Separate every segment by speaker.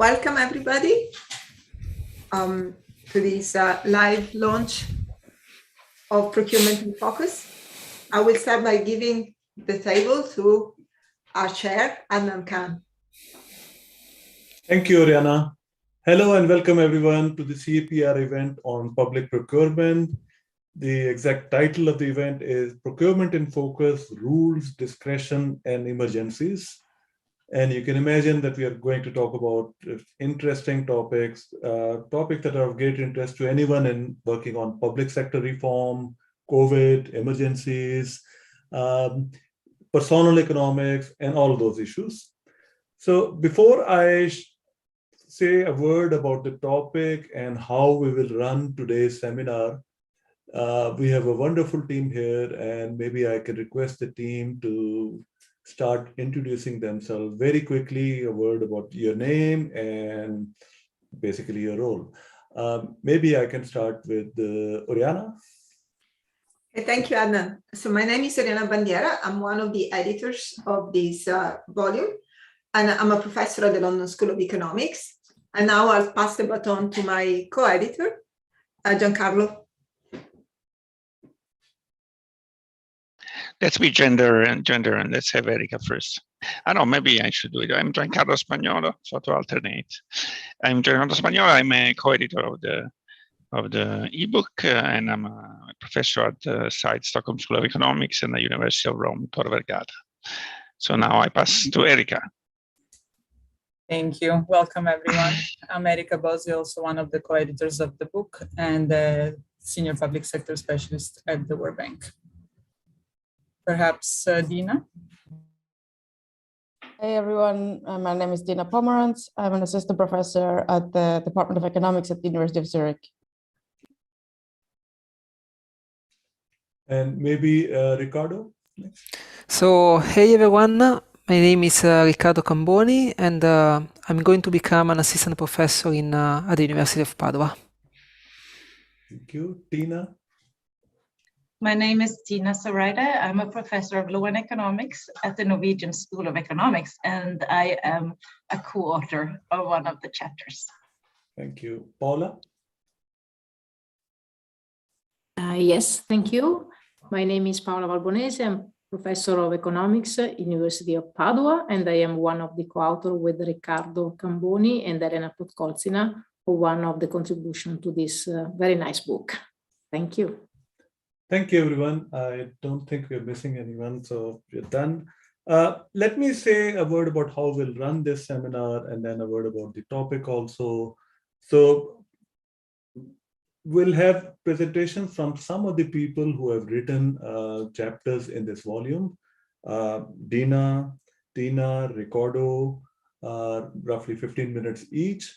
Speaker 1: Welcome everybody to this live launch of Procurement in Focus. I will start by giving the table to our chair, Adnan Khan.
Speaker 2: Thank you, Oriana. Hello and welcome everyone to the CEPR event on public procurement. The exact title of the event is Procurement in Focus, Rules, Discretion, and Emergencies. And you can imagine that we are going to talk about interesting topics, topics that are of great interest to anyone in working on public sector reform, COVID, emergencies, personal economics, and all of those issues. So before I say a word about the topic and how we will run today's seminar, we have a wonderful team here, and maybe I can request the team to start introducing themselves very quickly, a word about your name and basically your role. Maybe I can start with Oriana.
Speaker 1: Thank you, Adnan. So my name is Oriana Bandiera. I'm one of the editors of this volume, and I'm a professor at the London School of Economics. And now I'll pass the baton to my co-editor, Giancarlo.
Speaker 3: Let's be gender and let's have Erika first. I know, maybe I should do it. I'm Giancarlo Spagnolo, so to alternate. I'm Giancarlo Spagnolo. I'm a co-editor of the ebook, and I'm a professor at the Stockholm School of Economics and the University of Rome, Tor Vergata. So now I pass to Erika.
Speaker 4: Thank you. Welcome, everyone. I'm Erika Bosio, also one of the co-editors of the book and the senior public sector specialist at the World Bank. Perhaps Dina?
Speaker 5: Hey everyone, my name is Dina Pomeranz. I'm an assistant professor at the Department of Economics at the University of Zurich.
Speaker 2: And maybe Riccardo?
Speaker 6: So, hey everyone, my name is Riccardo Camboni, and I'm going to become an assistant professor at the University of Padua.
Speaker 2: Thank you. Tina?
Speaker 7: My name is Tina Soreide. I'm a professor of law and economics at the Norwegian School of Economics, and I am a co-author of one of the chapters.
Speaker 2: Thank you. Paola?
Speaker 8: Yes, thank you. My name is Paola Valbonesi. I'm professor of economics at University of Padua, and I am one of the co-authors with Riccardo Camboni and Elena Podkolzina for one of the contributions to this very nice book. Thank you.
Speaker 2: Thank you, everyone. I don't think we're missing anyone, so we're done. Let me say a word about how we'll run this seminar and then a word about the topic also. So we'll have presentations from some of the people who have written chapters in this volume. Dina, Tina, Riccardo, roughly 15 minutes each.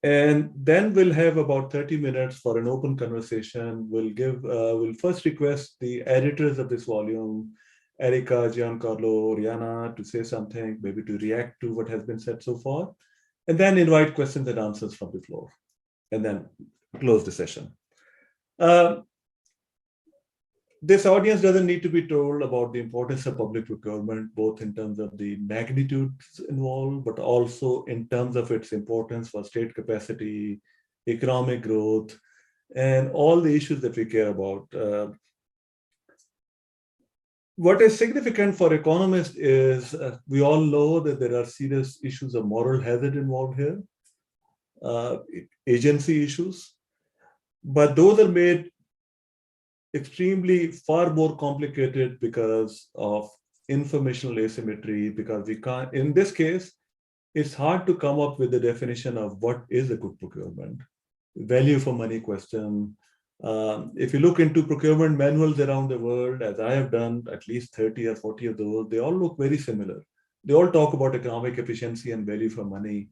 Speaker 2: And then we'll have about 30 minutes for an open conversation. We'll first request the editors of this volume, Erika, Giancarlo, Oriana, to say something, maybe to react to what has been said so far, and then invite questions and answers from the floor, and then close the session. This audience doesn't need to be told about the importance of public procurement, both in terms of the magnitudes involved, but also in terms of its importance for state capacity, economic growth, and all the issues that we care about. What is significant for economists is we all know that there are serious issues of moral hazard involved here, agency issues, but those are made extremely far more complicated because of informational asymmetry, because we can't, in this case, it's hard to come up with the definition of what is a good procurement, value for money question. If you look into procurement manuals around the world, as I have done at least 30 or 40 of those, they all look very similar. They all talk about economic efficiency and value for money,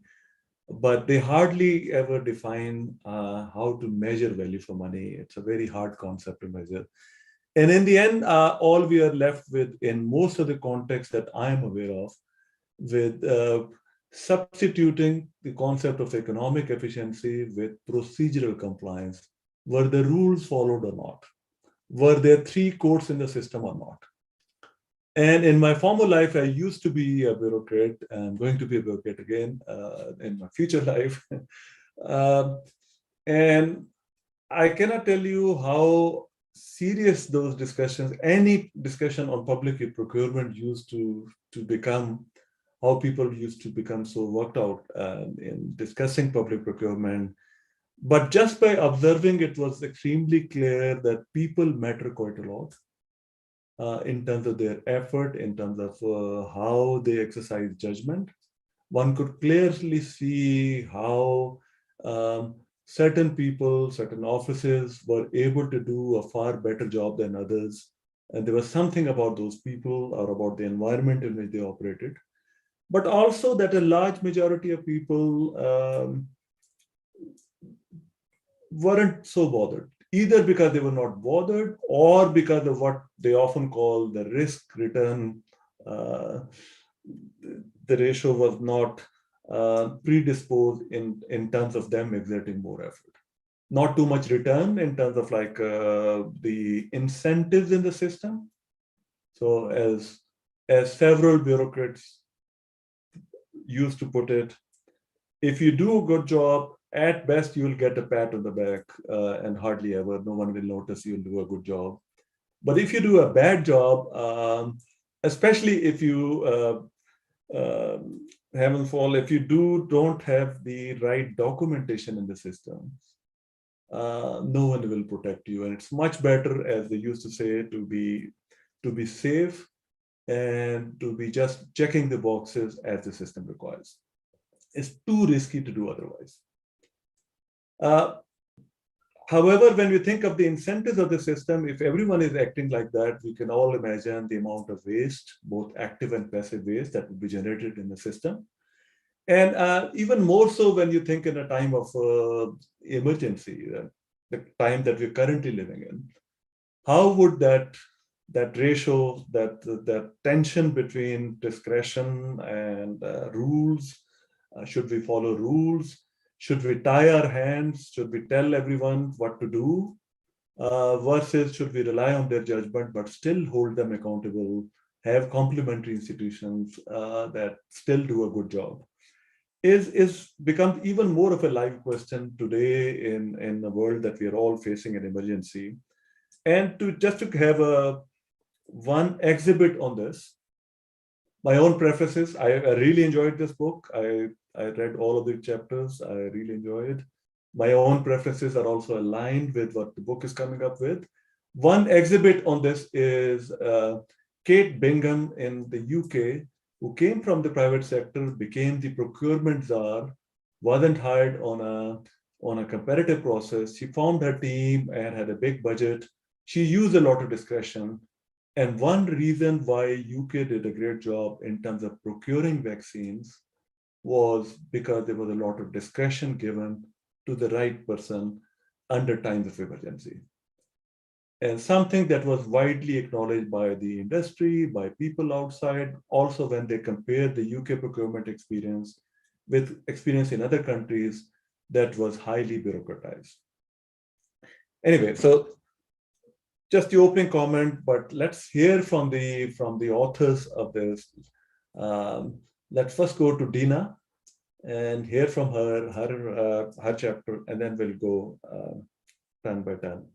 Speaker 2: but they hardly ever define how to measure value for money. It's a very hard concept to measure. And in the end, all we are left with in most of the contexts that I am aware of, with substituting the concept of economic efficiency with procedural compliance. Were the rules followed or not? Were there 3 courts in the system or not? And in my former life, I used to be a bureaucrat. I'm going to be a bureaucrat again in my future life. And I cannot tell you how serious those discussions, any discussion on public procurement used to become, how people used to become so worked out in discussing public procurement. But just by observing, it was extremely clear that people matter quite a lot in terms of their effort, in terms of how they exercise judgment. One could clearly see how certain people, certain offices were able to do a far better job than others. And there was something about those people or about the environment in which they operated. But also that a large majority of people weren't so bothered, either because they were not bothered or because of what they often call the risk return. The ratio was not predisposed in terms of them exerting more effort. Not too much return in terms of like the incentives in the system. So as several bureaucrats used to put it, if you do a good job, at best you'll get a pat on the back and hardly ever, no one will notice you'll do a good job. But if you do a bad job, especially if you heaven fall, if you don't have the right documentation in the system, no one will protect you. And it's much better, as they used to say, to be safe and to be just checking the boxes as the system requires. It's too risky to do otherwise. However, when we think of the incentives of the system, if everyone is acting like that, we can all imagine the amount of waste, both active and passive waste, that would be generated in the system. And even more so when you think in a time of emergency, the time that we're currently living in, how would that ratio, that tension between discretion and rules, should we follow rules? Should we tie our hands? Should we tell everyone what to do? Versus should we rely on their judgment, but still hold them accountable, have complementary institutions that still do a good job? Is becomes even more of a live question today in the world that we are all facing an emergency. And just to have one exhibit on this, my own prefaces, I really enjoyed this book. I read all of the chapters. I really enjoyed. My own preferences are also aligned with what the book is coming up with. One exhibit on this is Kate Bingham in the UK, who came from the private sector, became the procurement czar, wasn't hired on a competitive process. She formed her team and had a big budget. She used a lot of discretion. And one reason why UK did a great job in terms of procuring vaccines was because there was a lot of discretion given to the right person under times of emergency. And something that was widely acknowledged by the industry, by people outside, also when they compared the UK procurement experience with experience in other countries that was highly bureaucratized. Anyway, so just the opening comment, but let's hear from the authors of this. Let's first go to Dina and hear from her chapter, and then we'll go turn by turn.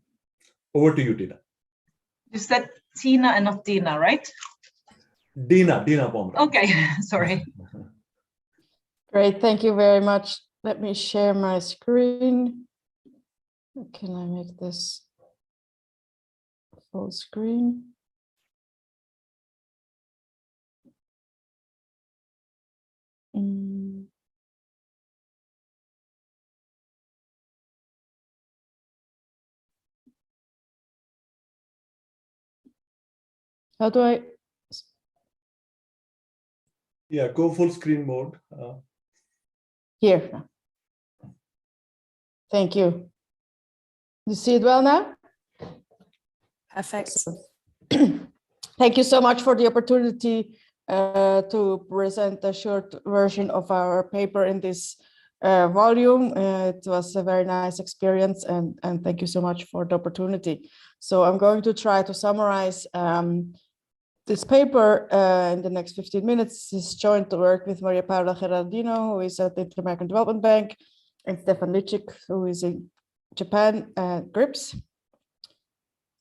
Speaker 2: Over to you, Dina.
Speaker 7: You said Tina and not Dina, right?
Speaker 2: Dina Pomeranz.
Speaker 7: Okay, sorry.
Speaker 5: Great, thank you very much. Let me share my screen. Can I make this full screen? How do I?
Speaker 2: Yeah, go full screen mode.
Speaker 5: Here. Thank you. You see it well now?
Speaker 4: Perfect.
Speaker 5: Thank you so much for the opportunity to present a short version of our paper in this volume. It was a very nice experience, and thank you so much for the opportunity. So I'm going to try to summarize this paper in the next 15 minutes is joint work with Maria Paula Gerardino, who is at the Inter-American Development Bank, and Stefan Lichik, who is in Japan, GRIPS.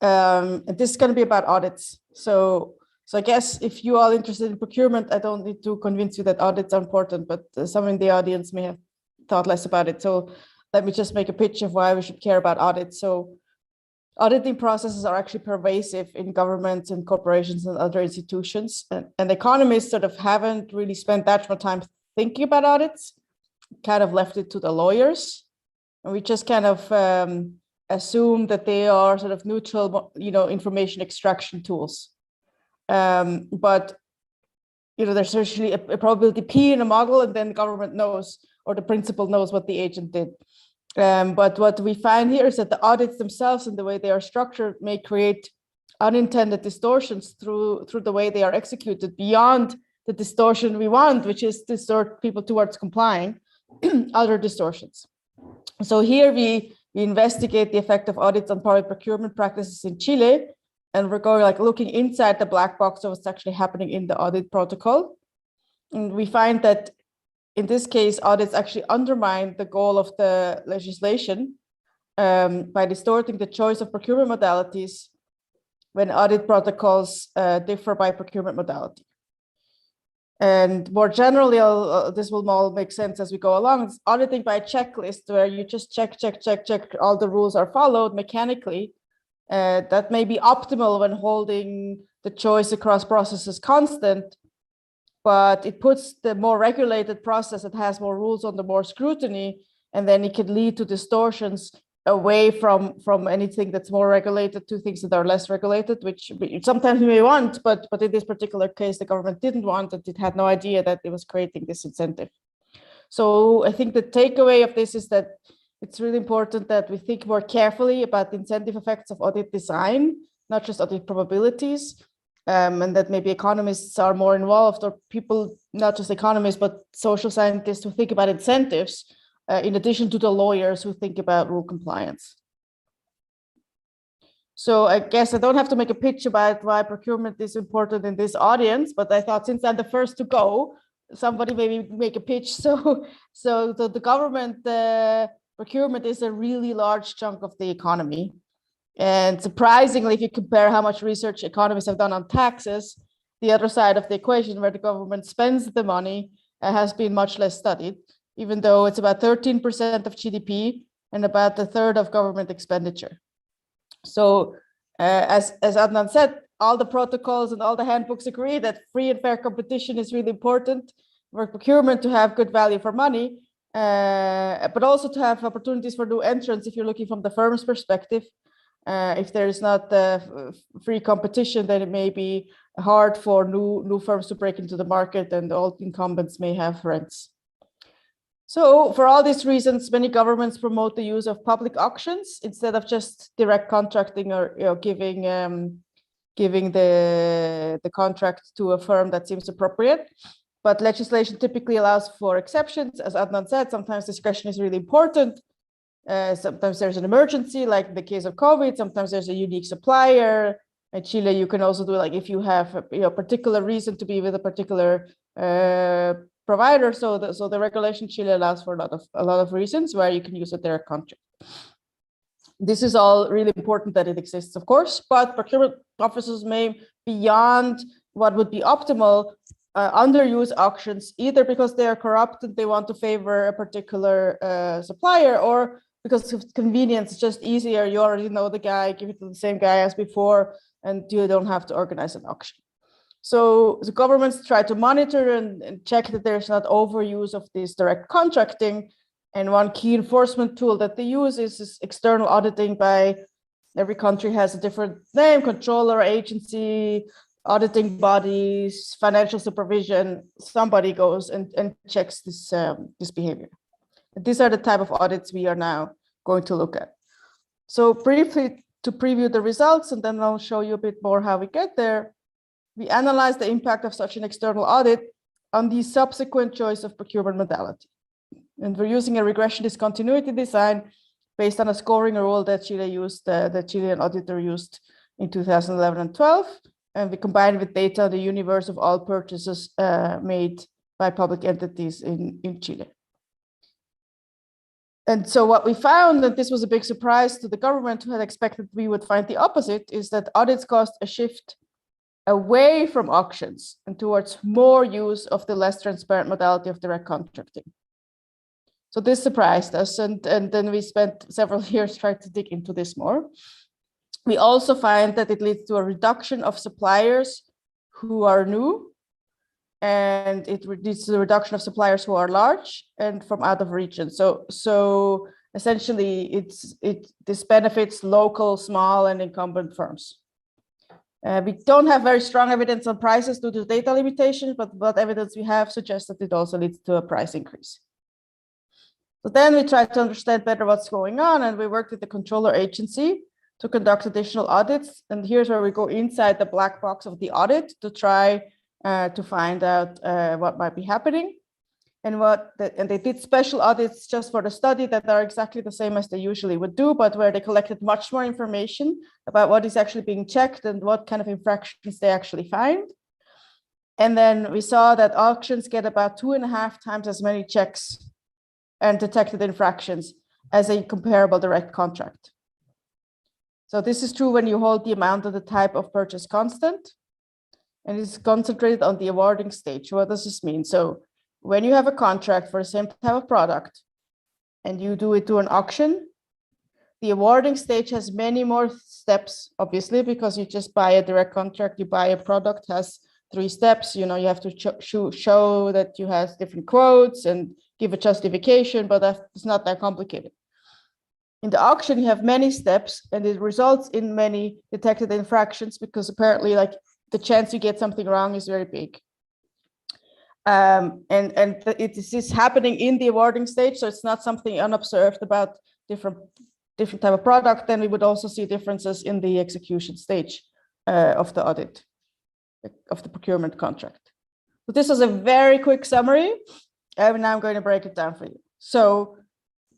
Speaker 5: And this is going to be about audits. So I guess if you are interested in procurement, I don't need to convince you that audits are important, but some in the audience may have thought less about it. So let me just make a pitch of why we should care about audits. So auditing processes are actually pervasive in governments and corporations and other institutions. And economists sort of haven't really spent that much time thinking about audits, kind of left it to the lawyers. And we just kind of assume that they are sort of neutral, information extraction tools. But there's usually a probability P in a model, and then the government knows, or the principal knows what the agent did. But what we find here is that the audits themselves and the way they are structured may create unintended distortions through the way they are executed beyond the distortion we want, which is distort people towards complying, other distortions. So here we investigate the effect of audits on public procurement practices in Chile, and we're going looking inside the black box of what's actually happening in the audit protocol. And we find that in this case, audits actually undermine the goal of the legislation by distorting the choice of procurement modalities when audit protocols differ by procurement modality. And more generally, this will all make sense as we go along. It's auditing by checklist, where you just check, all the rules are followed mechanically. That may be optimal when holding the choice across processes constant, but it puts the more regulated process that has more rules under more scrutiny, and then it can lead to distortions away from anything that's more regulated to things that are less regulated, which sometimes we may want, but in this particular case, the government didn't want it. It had no idea that it was creating this incentive. So I think the takeaway of this is that it's really important that we think more carefully about the incentive effects of audit design, not just audit probabilities, and that maybe economists are more involved, or people, not just economists, but social scientists who think about incentives, in addition to the lawyers who think about rule compliance. So I guess I don't have to make a pitch about why procurement is important in this audience, but I thought since I'm the first to go, somebody maybe make a pitch. So the government procurement is a really large chunk of the economy. And surprisingly, if you compare how much research economists have done on taxes, the other side of the equation where the government spends the money has been much less studied, even though it's about 13% of GDP and about a third of government expenditure. So as Adnan said, all the protocols and all the handbooks agree that free and fair competition is really important for procurement to have good value for money, but also to have opportunities for new entrants if you're looking from the firm's perspective. If there is not free competition, then it may be hard for new firms to break into the market, and all incumbents may have rents. So for all these reasons, many governments promote the use of public auctions instead of just direct contracting, or giving the contract to a firm that seems appropriate. But legislation typically allows for exceptions. As Adnan said, sometimes discretion is really important. Sometimes there's an emergency, like in the case of COVID. Sometimes there's a unique supplier. In Chile, you can also do if you have a particular reason to be with a particular provider. So the regulation in Chile allows for a lot of reasons where you can use a direct contract. This is all really important that it exists, of course, but procurement officers may, beyond what would be optimal, underuse auctions, either because they are corrupt and they want to favor a particular supplier, or because of convenience. It's just easier. You already know the guy, give it to the same guy as before, and you don't have to organize an auction. So the governments try to monitor and check that there's not overuse of this direct contracting. And one key enforcement tool that they use is external auditing. By every country has a different name: controller, agency, auditing bodies, financial supervision. Somebody goes and checks this behavior. These are the type of audits we are now going to look at. So briefly, to preview the results, and then I'll show you a bit more how we get there. We analyze the impact of such an external audit on the subsequent choice of procurement modality. And we're using a regression discontinuity design based on a scoring rule that Chile used, the Chilean auditor used in 2011 and 12. and we combine it with data on the universe of all purchases made by public entities in Chile. And so what we found, that this was a big surprise to the government, who had expected we would find the opposite, is that audits caused a shift away from auctions and towards more use of the less transparent modality of direct contracting. So this surprised us, and then we spent several years trying to dig into this more. We also find that it leads to a reduction of suppliers who are new, and it leads to the reduction of suppliers who are large and from out of region. So essentially, this benefits local, small, and incumbent firms. We don't have very strong evidence on prices due to data limitations, but what evidence we have suggests that it also leads to a price increase. So then we tried to understand better what's going on, and we worked with the controller agency to conduct additional audits. And here's where we go inside the black box of the audit to try to find out what might be happening. And they did special audits just for the study that are exactly the same as they usually would do, but where they collected much more information about what is actually being checked and what kind of infractions they actually find. And then we saw that auctions get about 2.5 times as many checks and detected infractions as a comparable direct contract. So this is true when you hold the amount of the type of purchase constant, and it's concentrated on the awarding stage. What does this mean? So when you have a contract for the same type of product and you do it through an auction, the awarding stage has many more steps, obviously, because you just buy a direct contract, you buy a product, has 3 steps. You have to show that you have different quotes and give a justification, but it's not that complicated. In the auction, you have many steps, and it results in many detected infractions because apparently, like, the chance you get something wrong is very big. And it is happening in the awarding stage, so it's not something unobserved about different type of product. Then we would also see differences in the execution stage of the audit, of the procurement contract. So this was a very quick summary, and now I'm going to break it down for you. So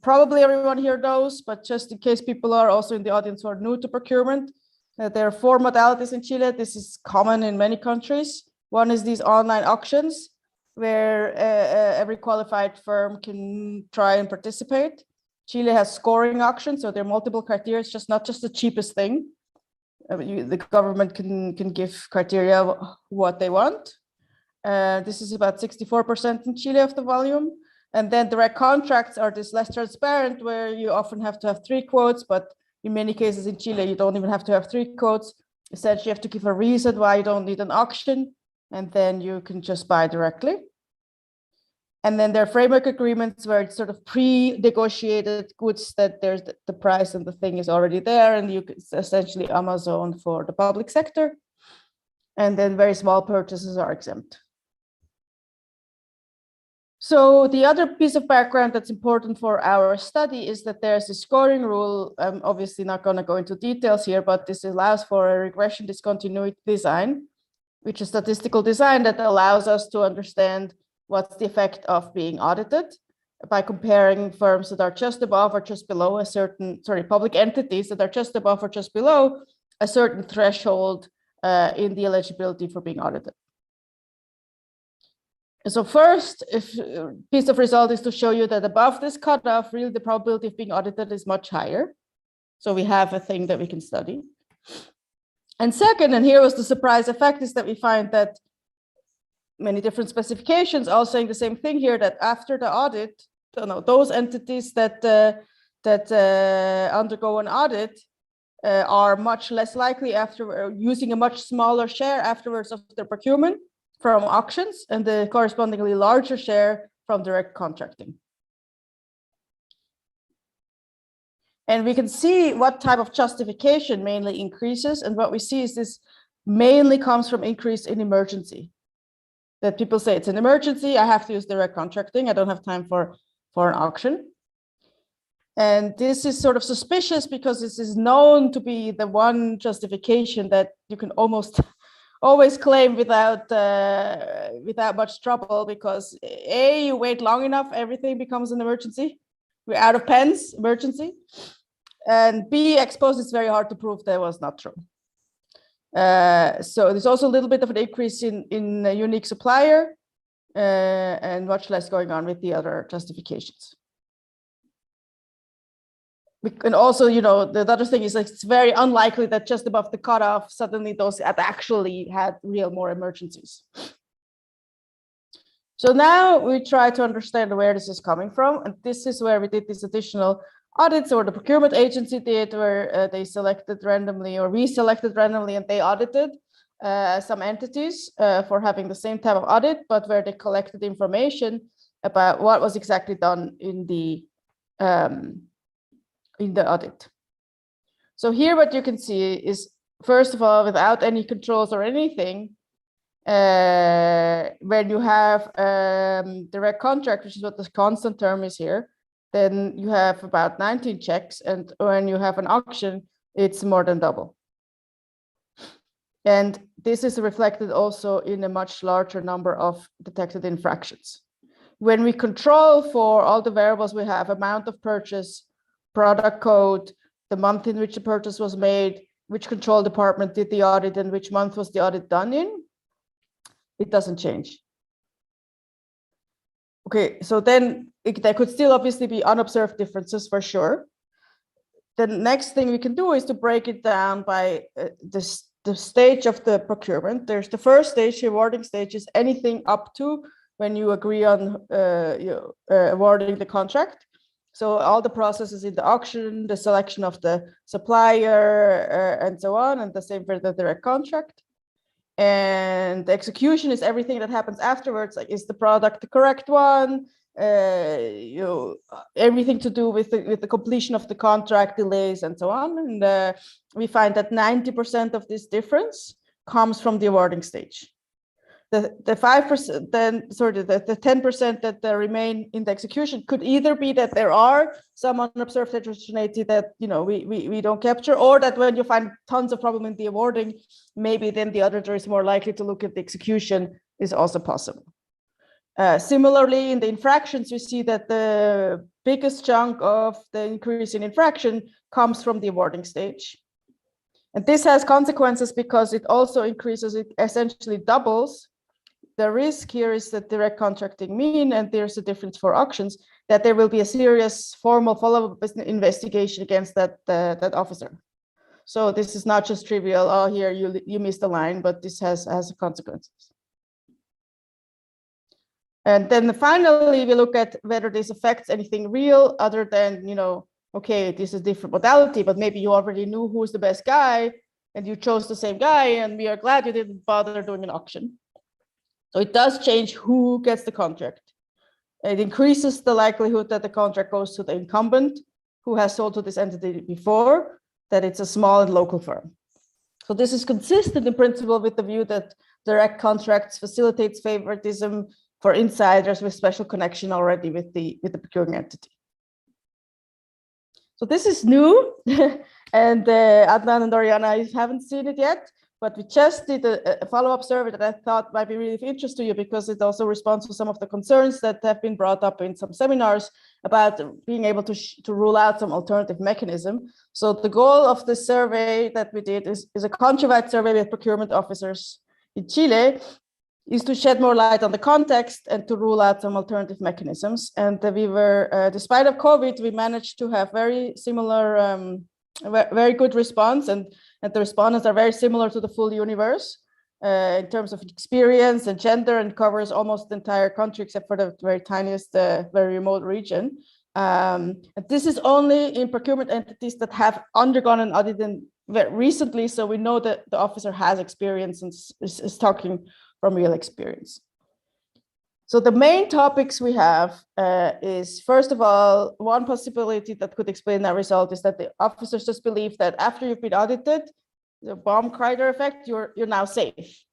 Speaker 5: probably everyone here knows, but just in case people are also in the audience who are new to procurement, there are 4 modalities in Chile. This is common in many countries. One is these online auctions, where every qualified firm can try and participate. Chile has scoring auctions, so there are multiple criteria. It's just not just the cheapest thing. The government can give criteria what they want. This is about 64% in Chile of the volume. And then direct contracts are this less transparent, where you often have to have 3 quotes, but in many cases in Chile, you don't even have to have 3 quotes. Essentially, you have to give a reason why you don't need an auction, and then you can just buy directly. And then there are framework agreements where it's sort of pre-negotiated goods, that there's the price and the thing is already there, and it's essentially Amazon for the public sector. And then very small purchases are exempt. So the other piece of background that's important for our study is that there's a scoring rule. I'm obviously not going to go into details here, but this allows for a regression discontinuity design, which is statistical design that allows us to understand what's the effect of being audited by comparing firms that are just above or just below a certain, public entities that are just above or just below a certain threshold in the eligibility for being audited. So first, piece of result is to show you that above this cutoff, really the probability of being audited is much higher. So we have a thing that we can study. And second, and here was the surprise effect, is that we find that many different specifications all saying the same thing here, that after the audit, those entities that undergo an audit are much less likely after using a much smaller share afterwards of their procurement from auctions, and the correspondingly larger share from direct contracting. And we can see what type of justification mainly increases, and what we see is this mainly comes from increase in emergency. That people say it's an emergency, I have to use direct contracting, I don't have time for an auction. And this is sort of suspicious because this is known to be the one justification that you can almost always claim without much trouble, because A, you wait long enough, everything becomes an emergency. We're out of pens, emergency. And B, I suppose it's very hard to prove that was not true. So there's also a little bit of an increase in a unique supplier and much less going on with the other justifications. And also, you know, the other thing is like, it's very unlikely that just above the cutoff, suddenly those had actually had real more emergencies. So now we try to understand where this is coming from. And this is where we did these additional audits, or the procurement agency did, where they selected randomly, or we selected randomly, and they audited some entities for having the same type of audit, but where they collected information about what was exactly done in the audit. So here what you can see is, first of all, without any controls or anything, when you have direct contract, which is what the constant term is here, then you have about 19 checks, and when you have an auction, it's more than double. And this is reflected also in a much larger number of detected infractions. When we control for all the variables we have, amount of purchase, product code, the month in which the purchase was made, which control department did the audit, and which month was the audit done in, it doesn't change. Okay, so then there could still obviously be unobserved differences for sure. The next thing we can do is to break it down by the stage of the procurement. There's the first stage, the awarding stage, is anything up to when you agree on awarding the contract. So all the processes in the auction, the selection of the supplier, and so on, and the same for the direct contract. And the execution is everything that happens afterwards, like, is the product the correct one? Everything to do with the completion of the contract, delays, and so on. And we find that 90% of this difference comes from the awarding stage. The 5%, then sorry, the 10% that remain in the execution could either be that there are some unobserved heterogeneity that we don't capture, or that when you find tons of problem in the awarding, maybe then the auditor is more likely to look at the execution, is also possible. Similarly, in the infractions, we see that the biggest chunk of the increase in infraction comes from the awarding stage. And this has consequences because it also increases, it essentially doubles. The risk here is that direct contracting mean, and there's a difference for auctions, that there will be a serious formal follow-up investigation against that officer. So this is not just trivial, oh, here you missed a line, but this has consequences. And then finally, we look at whether this affects anything real other than, okay, this is a different modality, but maybe you already knew who's the best guy and you chose the same guy, and we are glad you didn't bother doing an auction. So it does change who gets the contract. It increases the likelihood that the contract goes to the incumbent who has sold to this entity before, that it's a small and local firm. So this is consistent in principle with the view that direct contracts facilitates favoritism for insiders with special connection already with the procuring entity. So this is new, and Adnan and Oriana haven't seen it yet, but we just did a follow-up survey that I thought might be really of interest to you, because it also responds to some of the concerns that have been brought up in some seminars about being able to rule out some alternative mechanism. So the goal of the survey that we did is a countrywide survey with procurement officers in Chile, is to shed more light on the context and to rule out some alternative mechanisms. And we were, despite of COVID, we managed to have very similar, very good response, and the respondents are very similar to the full universe in terms of experience and gender, and covers almost the entire country except for the very tiniest, very remote region. And this is only in procurement entities that have undergone an audit very recently, so we know that the officer has experience and is talking from real experience. So the main topics we have is, first of all, one possibility that could explain that result is that the officers just believe that after you've been audited, the Baumkreider effect, you're now safe.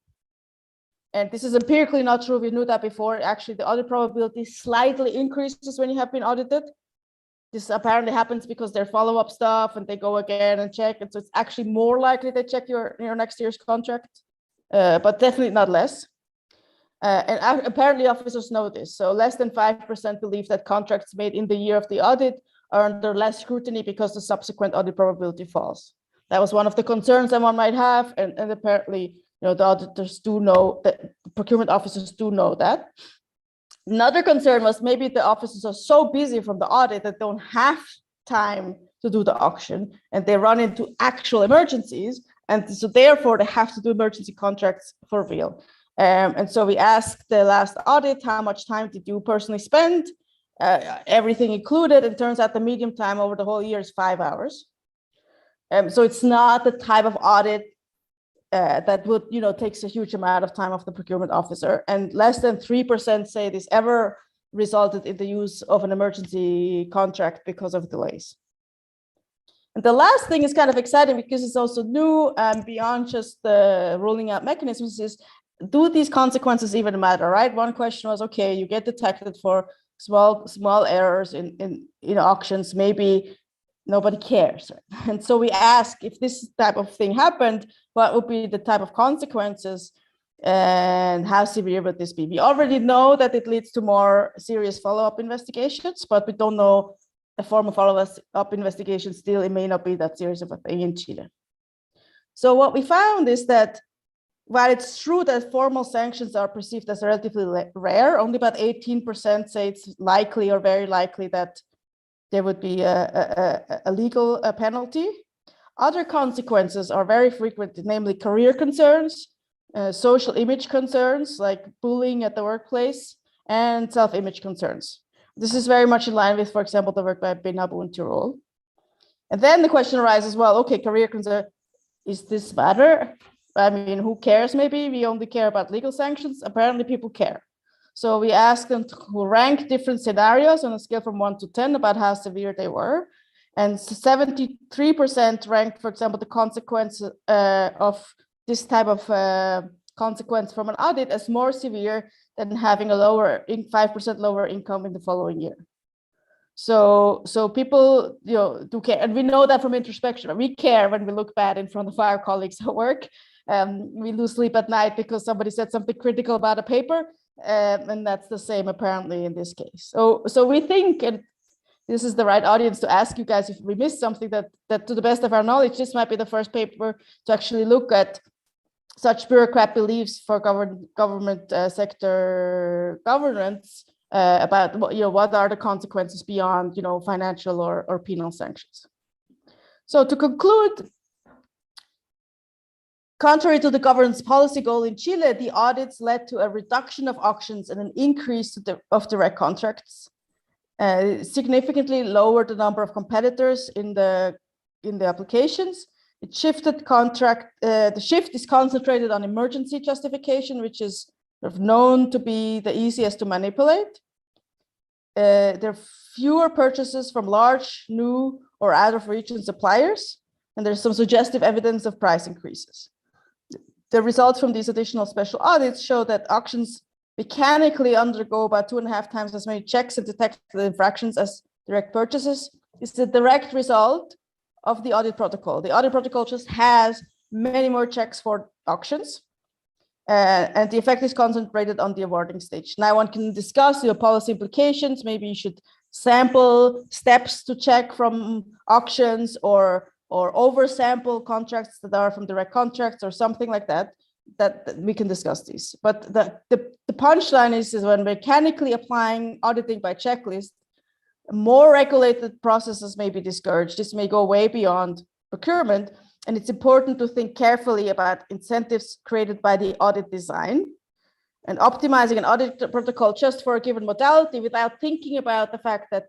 Speaker 5: And this is empirically not true. We knew that before. Actually, the audit probability slightly increases when you have been audited. This apparently happens because they're follow-up stuff and they go again and check. And so it's actually more likely they check your next year's contract, but definitely not less. And apparently officers know this. So less than 5% believe that contracts made in the year of the audit are under less scrutiny because the subsequent audit probability falls. That was one of the concerns that one might have, and apparently, the auditors do know that, procurement officers do know that. Another concern was maybe the officers are so busy from the audit that don't have time to do the auction, and they run into actual emergencies, and so therefore they have to do emergency contracts for real. And so we asked the last audit, how much time did you personally spend? Everything included. It turns out the median time over the whole year is 5 hours. So it's not the type of audit that would, takes a huge amount of time of the procurement officer, and less than 3% say this ever resulted in the use of an emergency contract because of delays. And the last thing is kind of exciting because it's also new, beyond just the ruling out mechanisms, is do these consequences even matter, right? One question was, okay, you get detected for small errors in auctions, maybe nobody cares. And so we ask, if this type of thing happened, what would be the type of consequences and how severe would this be? We already know that it leads to more serious follow-up investigations, but we don't know the form of follow-up investigation. Still, it may not be that serious of a thing in Chile. So what we found is that while it's true that formal sanctions are perceived as relatively rare, only about 18% say it's likely or very likely that there would be a legal penalty. Other consequences are very frequent, namely career concerns, social image concerns like bullying at the workplace, and self-image concerns. This is very much in line with, for example, the work by Benabu and Tirol. And then the question arises, well, okay, career concern, is this matter? I mean, who cares? Maybe we only care about legal sanctions. Apparently people care. So we asked them to rank different scenarios on a scale from 1 to 10 about how severe they were. And 73% ranked, for example, the consequence of this type of consequence from an audit as more severe than having a 5% lower income in the following year. So people, do care, and we know that from introspection. We care when we look bad in front of our colleagues at work. We lose sleep at night because somebody said something critical about a paper, and that's the same apparently in this case. So we think, and this is the right audience to ask you guys if we missed something, that to the best of our knowledge, this might be the first paper to actually look at such bureaucrat beliefs for government sector governance about what are the consequences beyond financial or penal sanctions. So to conclude, contrary to the government's policy goal in Chile, the audits led to a reduction of auctions and an increase of direct contracts, significantly lowered the number of competitors in the applications. It shifted the shift is concentrated on emergency justification, which is sort of known to be the easiest to manipulate. There are fewer purchases from large, new, or out-of-region suppliers, and there's some suggestive evidence of price increases. The results from these additional special audits show that auctions mechanically undergo about 2.5 times as many checks and detected infractions as direct purchases. It's the direct result of the audit protocol. The audit protocol just has many more checks for auctions, and the effect is concentrated on the awarding stage. Now one can discuss your policy implications. Maybe you should sample steps to check from auctions, or oversample contracts that are from direct contracts, or something like that we can discuss these. But the punchline is when mechanically applying auditing by checklist, more regulated processes may be discouraged. This may go way beyond procurement, and it's important to think carefully about incentives created by the audit design, and optimizing an audit protocol just for a given modality without thinking about the fact that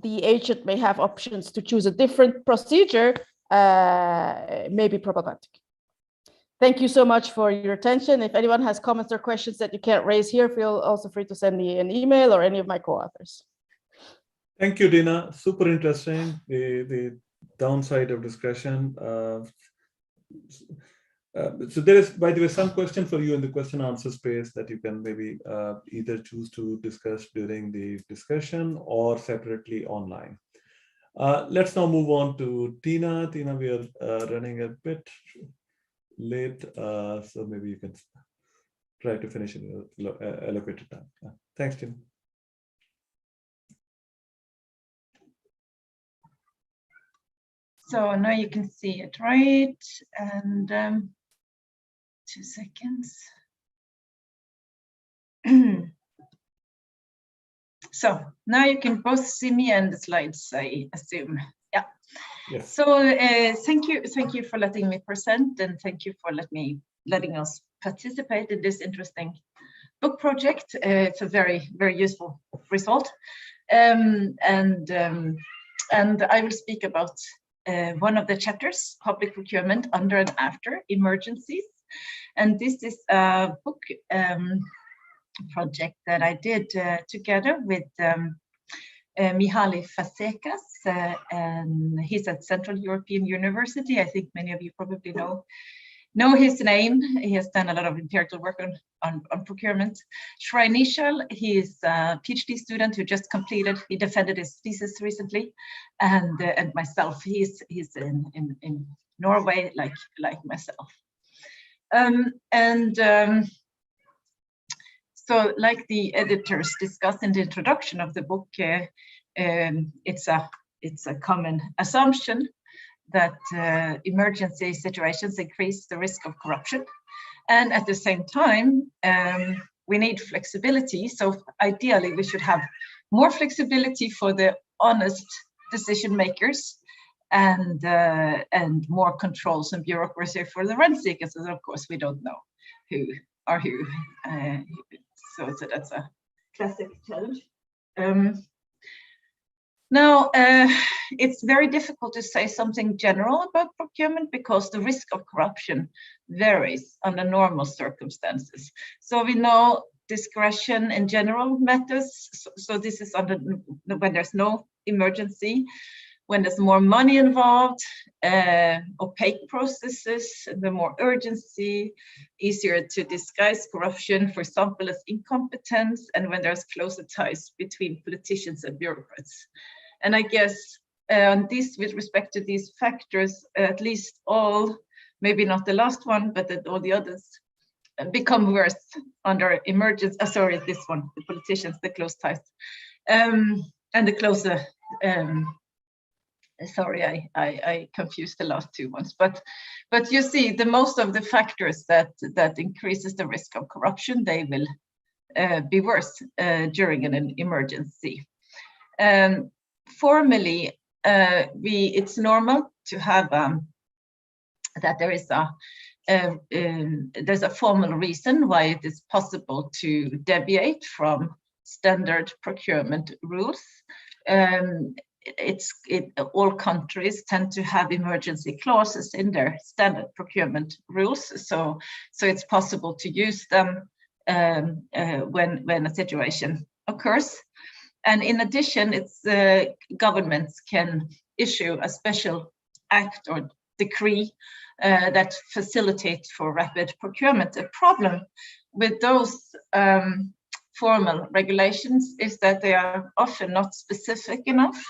Speaker 5: the agent may have options to choose a different procedure may be problematic. Thank you so much for your attention. If anyone has comments or questions that you can't raise here, feel also free to send me an email or any of my co-authors.
Speaker 2: Thank you, Dina. Super interesting. The downside of discretion. So there is, by the way, some question for you in the question answer space that you can maybe either choose to discuss during the discussion or separately online. Let's now move on to Tina. Tina, we are running a bit late, so maybe you can try to finish in your allocated time. Thanks, Tina.
Speaker 7: So now you can see it, right? And 2 seconds. So now you can both see me and the slides, I assume. Yeah.
Speaker 2: Yes.
Speaker 7: So thank you for letting me present, and thank you for letting us participate in this interesting book project. It's a very useful result, and I will speak about one of the chapters, public procurement under and after emergencies, and this is a book project that I did together with Mihaly Fazekas, and he's at Central European University. I think many of you probably know his name. He has done a lot of empirical work on procurement. Shrey Nishal, he's a PhD student who just completed, he defended his thesis recently, and myself, he's in Norway, like myself. So like the editors discussed in the introduction of the book, it's a common assumption that emergency situations increase the risk of corruption. And at the same time, we need flexibility. So ideally, we should have more flexibility for the honest decision makers and more controls and bureaucracy for the rent seekers. And of course, we don't know who are who. So that's a classic challenge. Now, it's very difficult to say something general about procurement because the risk of corruption varies under normal circumstances. So we know discretion in general matters. So this is under when there's no emergency, when there's more money involved, opaque processes, the more urgency, easier to disguise corruption, for example, as incompetence, and when there's closer ties between politicians and bureaucrats. And I guess with respect to these factors, at least all, maybe not the last one, but all the others become worse under emergency. Sorry, this one, the politicians, the close ties, and the closer. Sorry, I confused the last two ones, but you see, the most of the factors that increases the risk of corruption, they will be worse during an emergency. Formally, it's normal to have that there is there's a formal reason why it is possible to deviate from standard procurement rules. All countries tend to have emergency clauses in their standard procurement rules, so it's possible to use them when a situation occurs. And in addition, governments can issue a special act or decree that facilitates for rapid procurement. The problem with those formal regulations is that they are often not specific enough.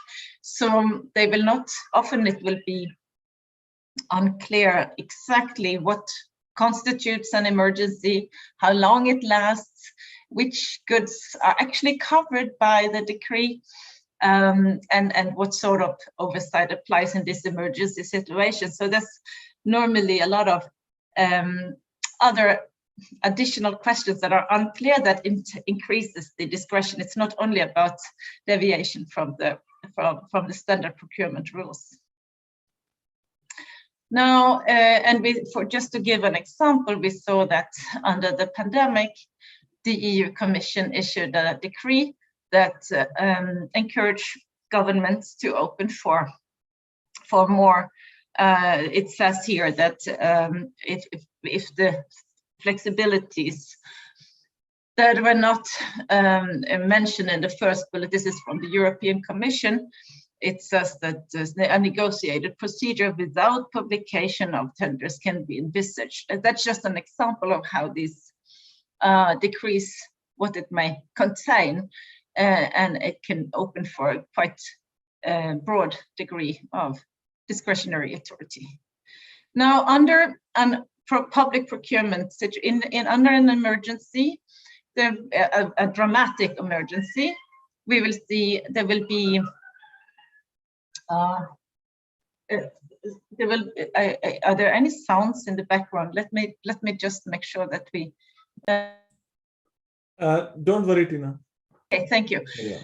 Speaker 7: So they will not, often it will be unclear exactly what constitutes an emergency, how long it lasts, which goods are actually covered by the decree, and what sort of oversight applies in this emergency situation. So there's normally a lot of other additional questions that are unclear that increases the discretion. It's not only about deviation from the standard procurement rules. Now, just to give an example, we saw that under the pandemic, the EU Commission issued a decree that encouraged governments to open for more. It says here that if the flexibilities that were not mentioned in the first bullet, this is from the European Commission, it says that a negotiated procedure without publication of tenders can be envisaged. That's just an example of how these decrease what it may contain, and it can open for a quite broad degree of discretionary authority. Now, under public procurement, under an emergency, a dramatic emergency, we will see there will be there will. Are there any sounds in the background? Let me just make sure that we.
Speaker 2: Don't worry, Tina.
Speaker 7: Okay, thank you.
Speaker 2: Yeah.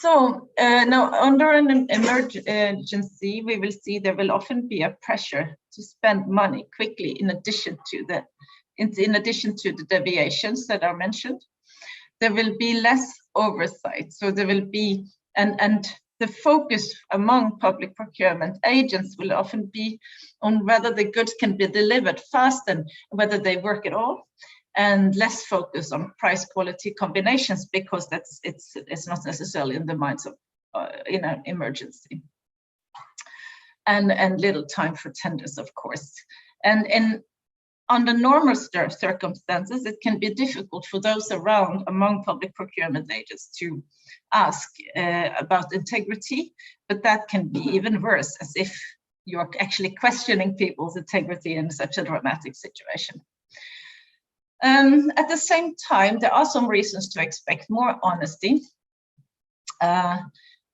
Speaker 7: So now, under an emergency, we will see there will often be a pressure to spend money quickly, in addition to the deviations that are mentioned. There will be less oversight, so there will be and the focus among public procurement agents will often be on whether the goods can be delivered fast and whether they work at all, and less focus on price quality combinations, because it's not necessarily in the minds of in an emergency, and little time for tenders, of course. And under normal circumstances, it can be difficult for those around among public procurement agents to ask about integrity, but that can be even worse, as if you're actually questioning people's integrity in such a dramatic situation. At the same time, there are some reasons to expect more honesty,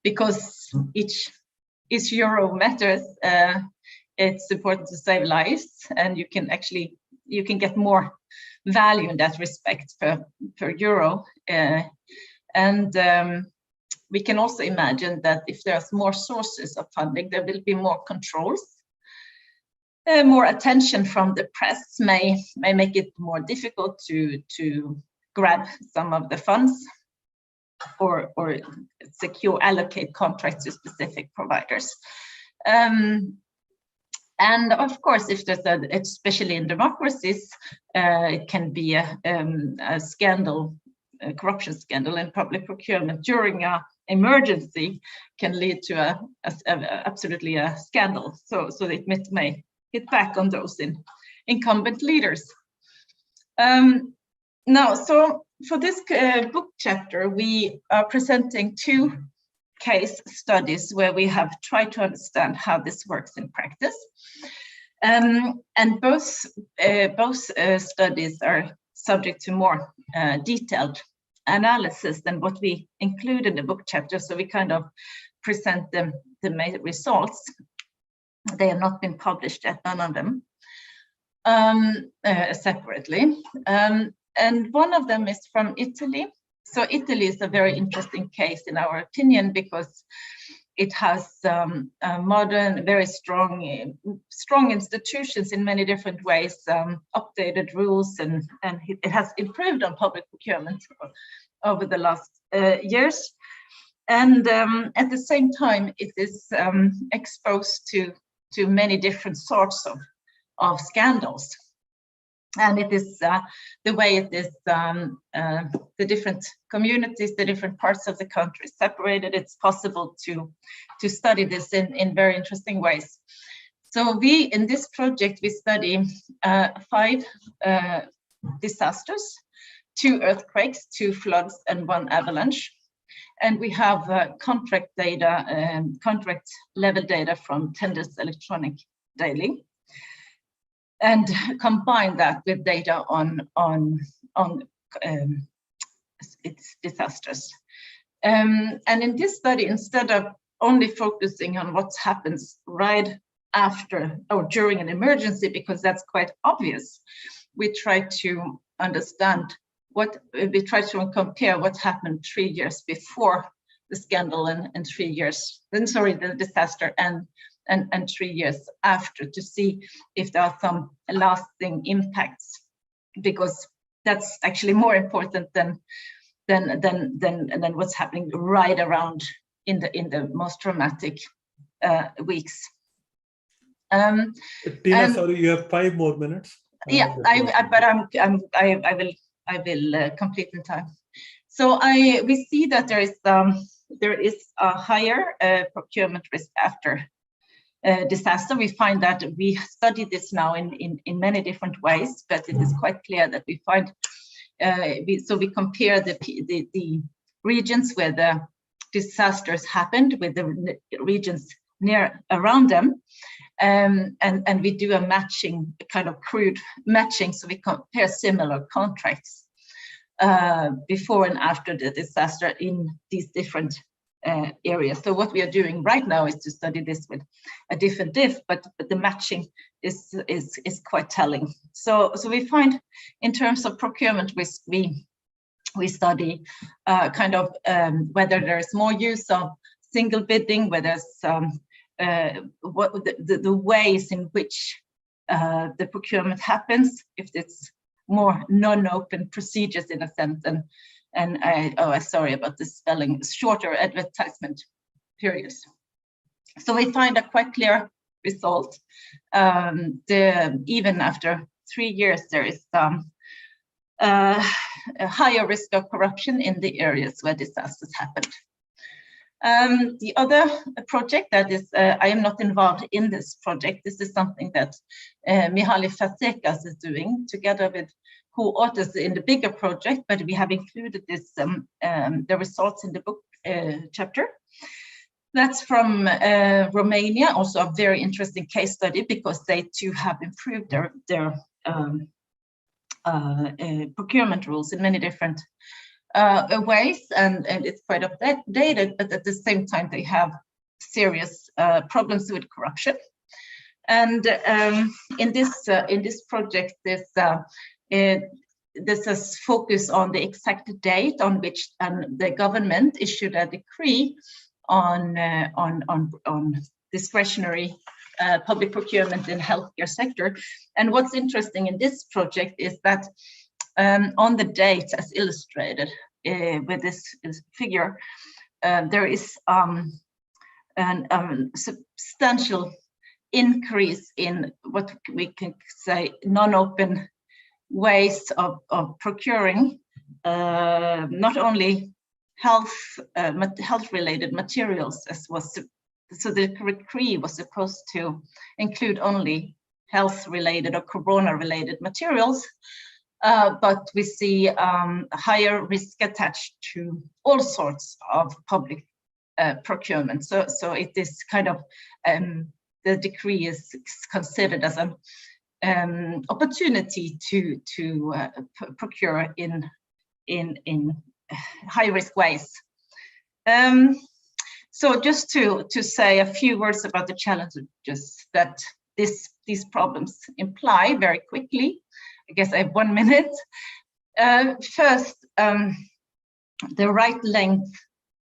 Speaker 7: because each euro matters. It's important to save lives, and you can get more value in that respect per euro. We can also imagine that if there's more sources of funding, there will be more controls. More attention from the press may make it more difficult to grab some of the funds or allocate contracts to specific providers. And of course, if there's especially in democracies, it can be a scandal, a corruption scandal in public procurement during an emergency can lead to absolutely a scandal. So it may hit back on those incumbent leaders. Now, so for this book chapter, we are presenting 2 case studies where we have tried to understand how this works in practice. And both studies are subject to more detailed analysis than what we include in the book chapter. So we kind of present the main results. They have not been published yet, none of them, separately. And one of them is from Italy. So Italy is a very interesting case in our opinion, because it has modern, very strong institutions in many different ways, updated rules, and it has improved on public procurement over the last years. And at the same time, it is exposed to many different sorts of scandals. And it is the way it is, the different communities, the different parts of the country separated. It's possible to study this in very interesting ways. So in this project, we study 5 disasters, 2 earthquakes, 2 floods, and 1 avalanche. And we have contract data, contract level data from Tenders Electronic Daily, and combine that with data on its disasters. And in this study, instead of only focusing on what happens right after or during an emergency, because that's quite obvious, we try to understand we try to compare what happened 3 years before the scandal and 3 years, the disaster, and 3 years after, to see if there are some lasting impacts, because that's actually more important than what's happening right around in the most dramatic weeks.
Speaker 2: Tina, sorry, you have 5 more minutes.
Speaker 7: Yeah, I will complete in time. So we see that there is a higher procurement risk after disaster. We find that we study this now in many different ways, but it is quite clear that we find we compare the regions where the disasters happened with the regions around them, and we do a matching, kind of crude matching, so we compare similar contracts before and after the disaster in these different area. So what we are doing right now is to study this with a different diff, but the matching is quite telling. So we find in terms of procurement risk, we study kind of whether there's more use of single bidding, whether what the ways in which the procurement happens, if it's more non-open procedures in a sense, and sorry about the spelling, shorter advertisement periods. So we find a quite clear result. Even after 3 years, there is a higher risk of corruption in the areas where disasters happened. The other project that is, I am not involved in this project. This is something that Mihaly Fazekas is doing together with co-authors in the bigger project, but we have included this the results in the book chapter. That's from Romania, also a very interesting case study because they too have improved their procurement rules in many different ways, and it's quite updated, but at the same time they have serious problems with corruption. And in this project, this is focus on the exact date on which the government issued a decree on discretionary public procurement in healthcare sector. And what's interesting in this project is that on the date as illustrated with this figure, there is a substantial increase in what we can say non-open ways of procuring not only health-related materials, as was so the decree was supposed to include only health-related or corona-related materials, but we see higher risk attached to all sorts of public procurement. So it is kind of the decree is considered as an opportunity to procure in high risk ways. So just to say a few words about the challenges that these problems imply very quickly. I guess I have 1 minute. First, the right length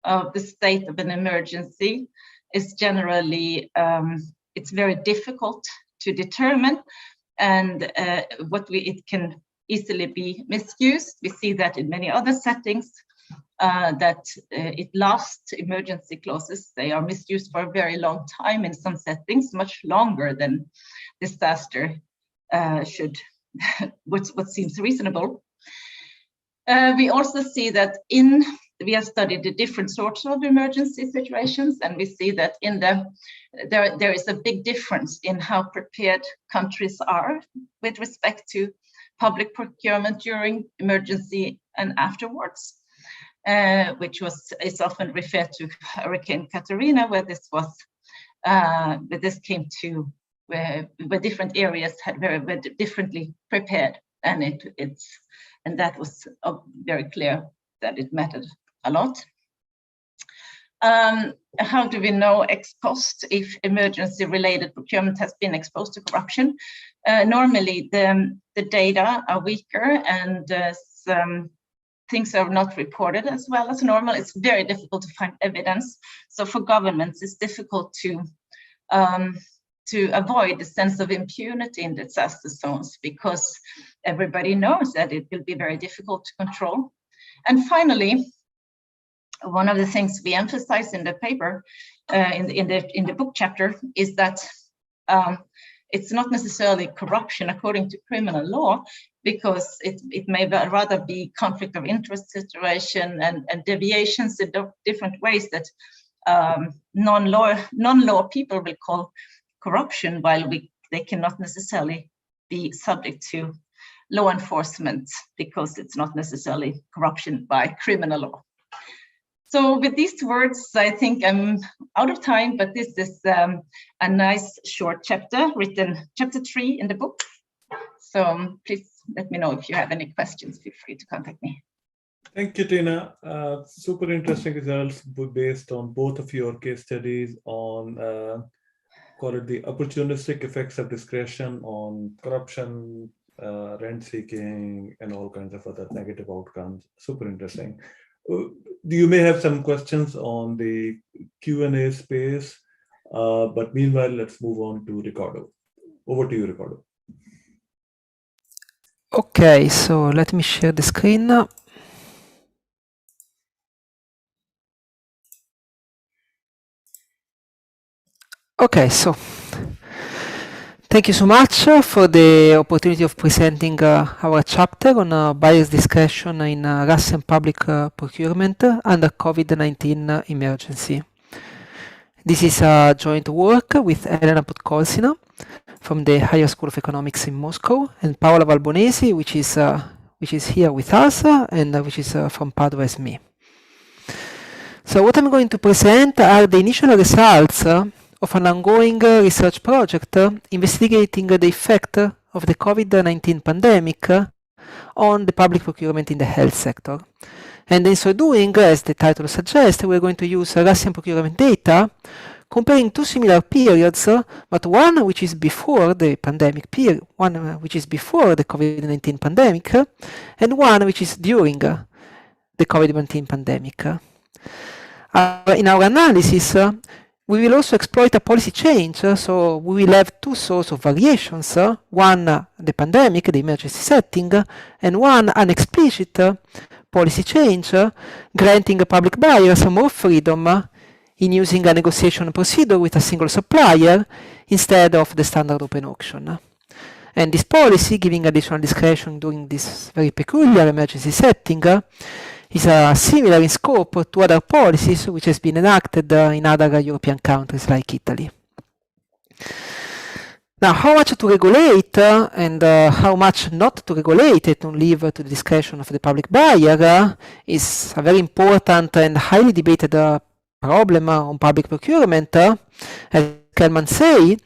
Speaker 7: of the state of an emergency is generally, it's very difficult to determine, and it can easily be misused. We see that in many other settings, that it lasts emergency clauses. They are misused for a very long time in some settings, much longer than disaster should, what seems reasonable. We also see that we have studied the different sorts of emergency situations, and we see that there is a big difference in how prepared countries are with respect to public procurement during emergency and afterwards, which is often referred to Hurricane Katrina, where this came to where different areas were differently prepared, and that was very clear that it mattered a lot. How do we know ex post if emergency-related procurement has been exposed to corruption? Normally, the data are weaker, and some things are not reported as well as normal. It's very difficult to find evidence. So for governments, it's difficult to avoid the sense of impunity in disaster zones, because everybody knows that it will be very difficult to control. And finally, one of the things we emphasize in the paper, in the book chapter, is that it's not necessarily corruption according to criminal law, because it may rather be conflict of interest situation and deviations in different ways that non-law people will call corruption, while they cannot necessarily be subject to law enforcement, because it's not necessarily corruption by criminal law. So with these words, I think I'm out of time, but this is a nice short chapter, written chapter 3 in the book. So please let me know if you have any questions. Feel free to contact me.
Speaker 2: Thank you, Tina. Super interesting results based on both of your case studies on, call it the opportunistic effects of discretion on corruption, rent seeking, and all kinds of other negative outcomes. Super interesting. You may have some questions on the Q&A space, but meanwhile, let's move on to Ricardo. Over to you, Ricardo.
Speaker 6: Okay, so let me share the screen now. Okay, so thank you so much for the opportunity of presenting our chapter on bias discretion in Russian public procurement under COVID-19 emergency. This is a joint work with Elena Podkolzina from the Higher School of Economics in Moscow and Paola Valbonesi, which is here with us and which is from Padua as me. So what I'm going to present are the initial results of an ongoing research project investigating the effect of the COVID-19 pandemic on the public procurement in the health sector. And in so doing, as the title suggests, we're going to use Russian procurement data comparing two similar periods, but one which is before the pandemic period, one which is before the COVID-19 pandemic, and one which is during the COVID-19 pandemic. In our analysis, we will also exploit a policy change, so we will have two sorts of variations, one the pandemic, the emergency setting, and one an explicit policy change, granting public buyers more freedom in using a negotiation procedure with a single supplier instead of the standard open auction. And this policy, giving additional discretion during this very peculiar emergency setting, is similar in scope to other policies which has been enacted in other European countries like Italy. Now, how much to regulate and how much not to regulate and to leave to the discretion of the public buyer is a very important and highly debated problem on public procurement. As Kellman said,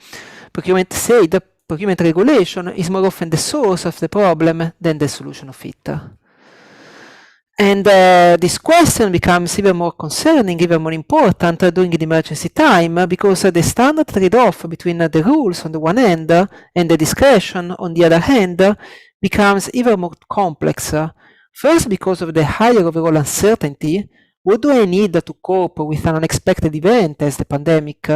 Speaker 6: procurement regulation is more often the source of the problem than the solution of it. And this question becomes even more concerning, even more important during the emergency time, because the standard trade-off between the rules on the one hand and the discretion on the other hand becomes even more complex. First, because of the higher overall uncertainty. What do I need to cope with an unexpected event as the pandemic?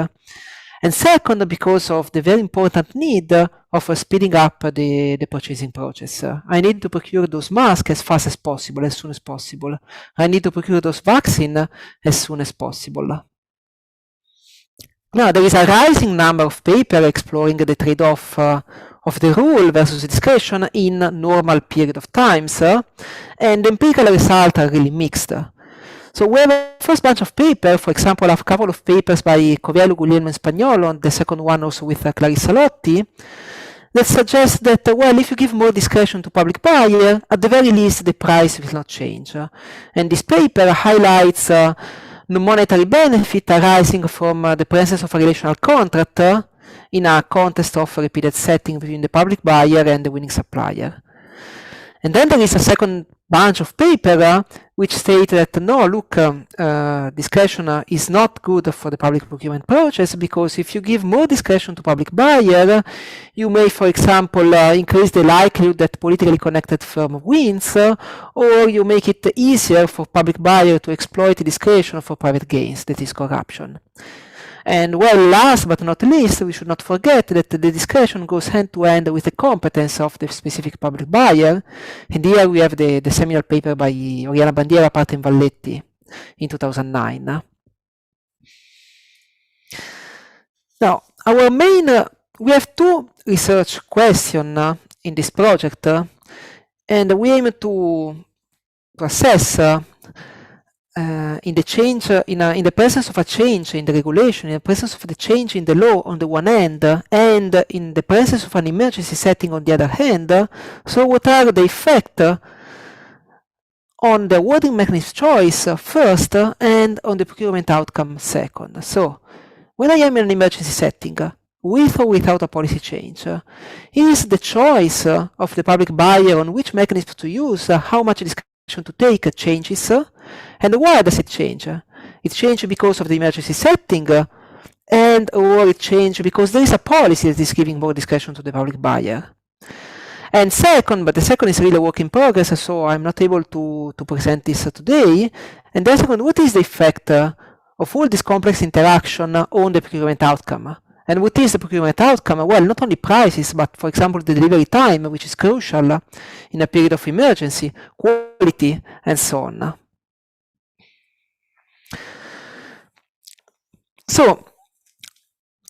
Speaker 6: And second, because of the very important need of speeding up the purchasing process. I need to procure those masks as fast as possible, as soon as possible. I need to procure those vaccines as soon as possible. Now, there is a rising number of papers exploring the trade-off of the rule versus discretion in normal period of times, and the empirical results are really mixed. So we have a first bunch of papers, for example, a couple of papers by Coviello, Guglielmo, and Spagnolo, and the second one also with Clarissa Lotti, that suggests that, well, if you give more discretion to public buyer, at the very least, the price will not change. And this paper highlights the monetary benefit arising from the presence of a relational contract in a context of a repeated setting between the public buyer and the winning supplier. And then there is a second bunch of paper which state that no, look, discretion is not good for the public procurement process, because if you give more discretion to public buyer, you may, for example, increase the likelihood that politically connected firm wins, or you make it easier for public buyer to exploit discretion for private gains, that is corruption. And well, last but not least, we should not forget that the discretion goes hand to hand with the competence of the specific public buyer. And here we have the seminal paper by Oriana Bandiera, Parte and Valletti in 2009. Now, we have two research questions in this project, and we aim to assess in the presence of a change in the regulation, in the presence of the change in the law on the one hand, and in the presence of an emergency setting on the other hand. So what are the effects on the awarding mechanism choice first, and on the procurement outcome second? So when I am in an emergency setting, with or without a policy change, is the choice of the public buyer on which mechanism to use, how much discretion to take changes. And why does it change? It changes because of the emergency setting, or it changes because there is a policy that is giving more discretion to the public buyer. And second, but the second is really a work in progress, so I'm not able to present this today. And the second, what is the effect of all this complex interaction on the procurement outcome? And what is the procurement outcome? Well, not only prices, but for example, the delivery time, which is crucial in a period of emergency, quality, and so on. So,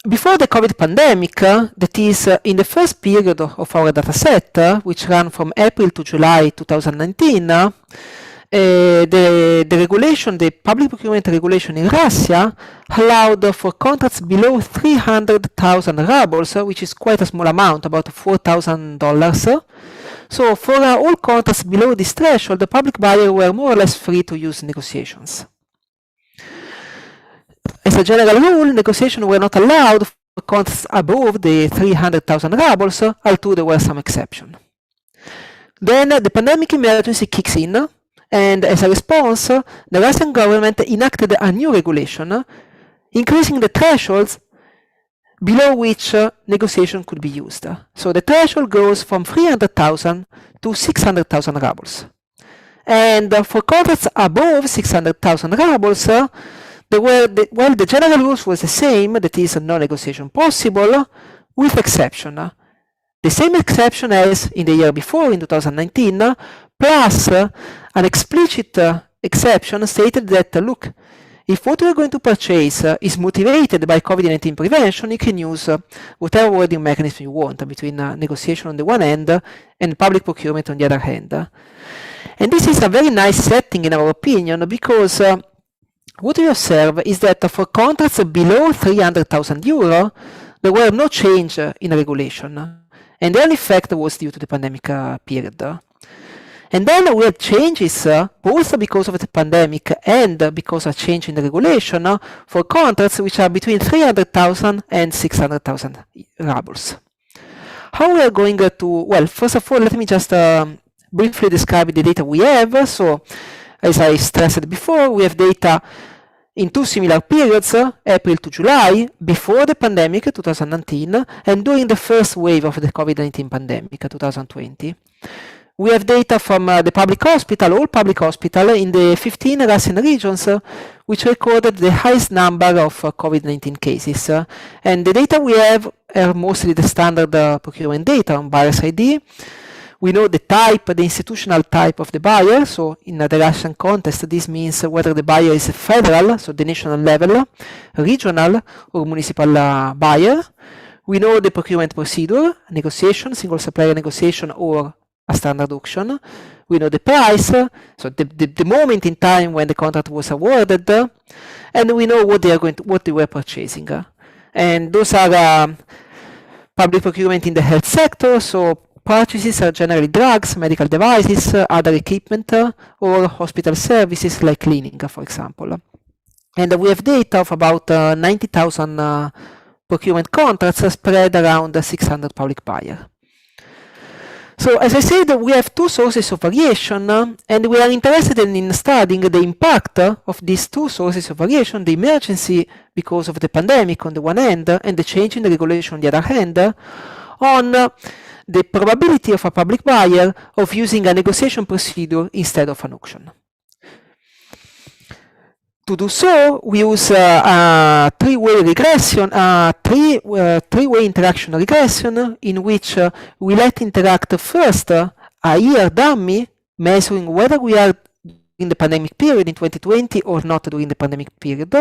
Speaker 6: before the COVID pandemic, that is in the first period of our dataset, which ran from April to July 2019, the regulation, the public procurement regulation in Russia allowed for contracts below 300,000 rubles, which is quite a small amount, about $4,000. So for all contracts below this threshold, the public buyers were more or less free to use negotiations. As a general rule, negotiations were not allowed for contracts above the 300,000 rubles, although there were some exceptions. Then the pandemic emergency kicks in, and as a response, the Russian government enacted a new regulation, increasing the thresholds below which negotiation could be used. So the threshold goes from 300,000 to 600,000 rubles. And for contracts above 600,000 rubles, the general rules was the same, that is, no negotiation possible, with exception. The same exception as in the year before, in 2019, plus an explicit exception stated that, look, if what we're going to purchase is motivated by COVID-19 prevention, you can use whatever wording mechanism you want between negotiation on the one hand and public procurement on the other hand. And this is a very nice setting in our opinion, because what we observe is that for contracts below 300,000 euro, there were no change in regulation. And the only effect was due to the pandemic period. And then we had changes, both because of the pandemic and because of change in the regulation, for contracts which are between 300,000 and 600,000 rubles. How we are going to, well, first of all, let me just briefly describe the data we have. So, as I stressed before, we have data in two similar periods, April to July, before the pandemic, 2019, and during the first wave of the COVID-19 pandemic, 2020. We have data from the public hospital, all public hospital, in the 15 Russian regions, which recorded the highest number of COVID-19 cases. And the data we have are mostly the standard procurement data on buyer's ID. We know the type, the institutional type of the buyer. So in the Russian context, this means whether the buyer is federal, so the national level, regional, or municipal buyer. We know the procurement procedure, negotiation, single supplier negotiation, or a standard auction. We know the price, so the moment in time when the contract was awarded, and we know what they were purchasing. And those are public procurement in the health sector. So purchases are generally drugs, medical devices, other equipment, or hospital services like cleaning, for example. And we have data of about 90,000 procurement contracts spread around 600 public buyers. So, as I said, we have two sources of variation, and we are interested in studying the impact of these two sources of variation, the emergency because of the pandemic on the one hand, and the change in the regulation on the other hand, on the probability of a public buyer of using a negotiation procedure instead of an auction. To do so, we use a three-way regression, three-way interaction regression, in which we let interact first a year dummy, measuring whether we are in the pandemic period in 2020 or not during the pandemic period.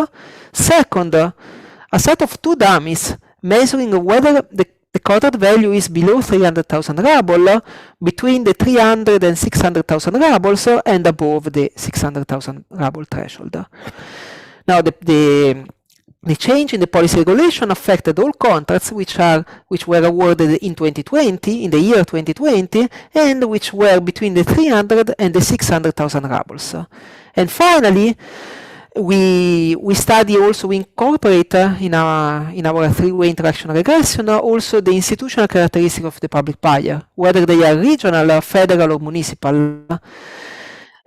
Speaker 6: Second, a set of two dummies, measuring whether the contract value is below 300,000 rubles, between the 300 and 600,000 rubles, and above the 600,000 ruble threshold. Now, the change in the policy regulation affected all contracts which were awarded in 2020, in the year 2020, and which were between the 300 and the 600,000 rubles. And finally, we study also, we incorporate in our three-way interaction regression also the institutional characteristic of the public buyer, whether they are regional, federal, or municipal.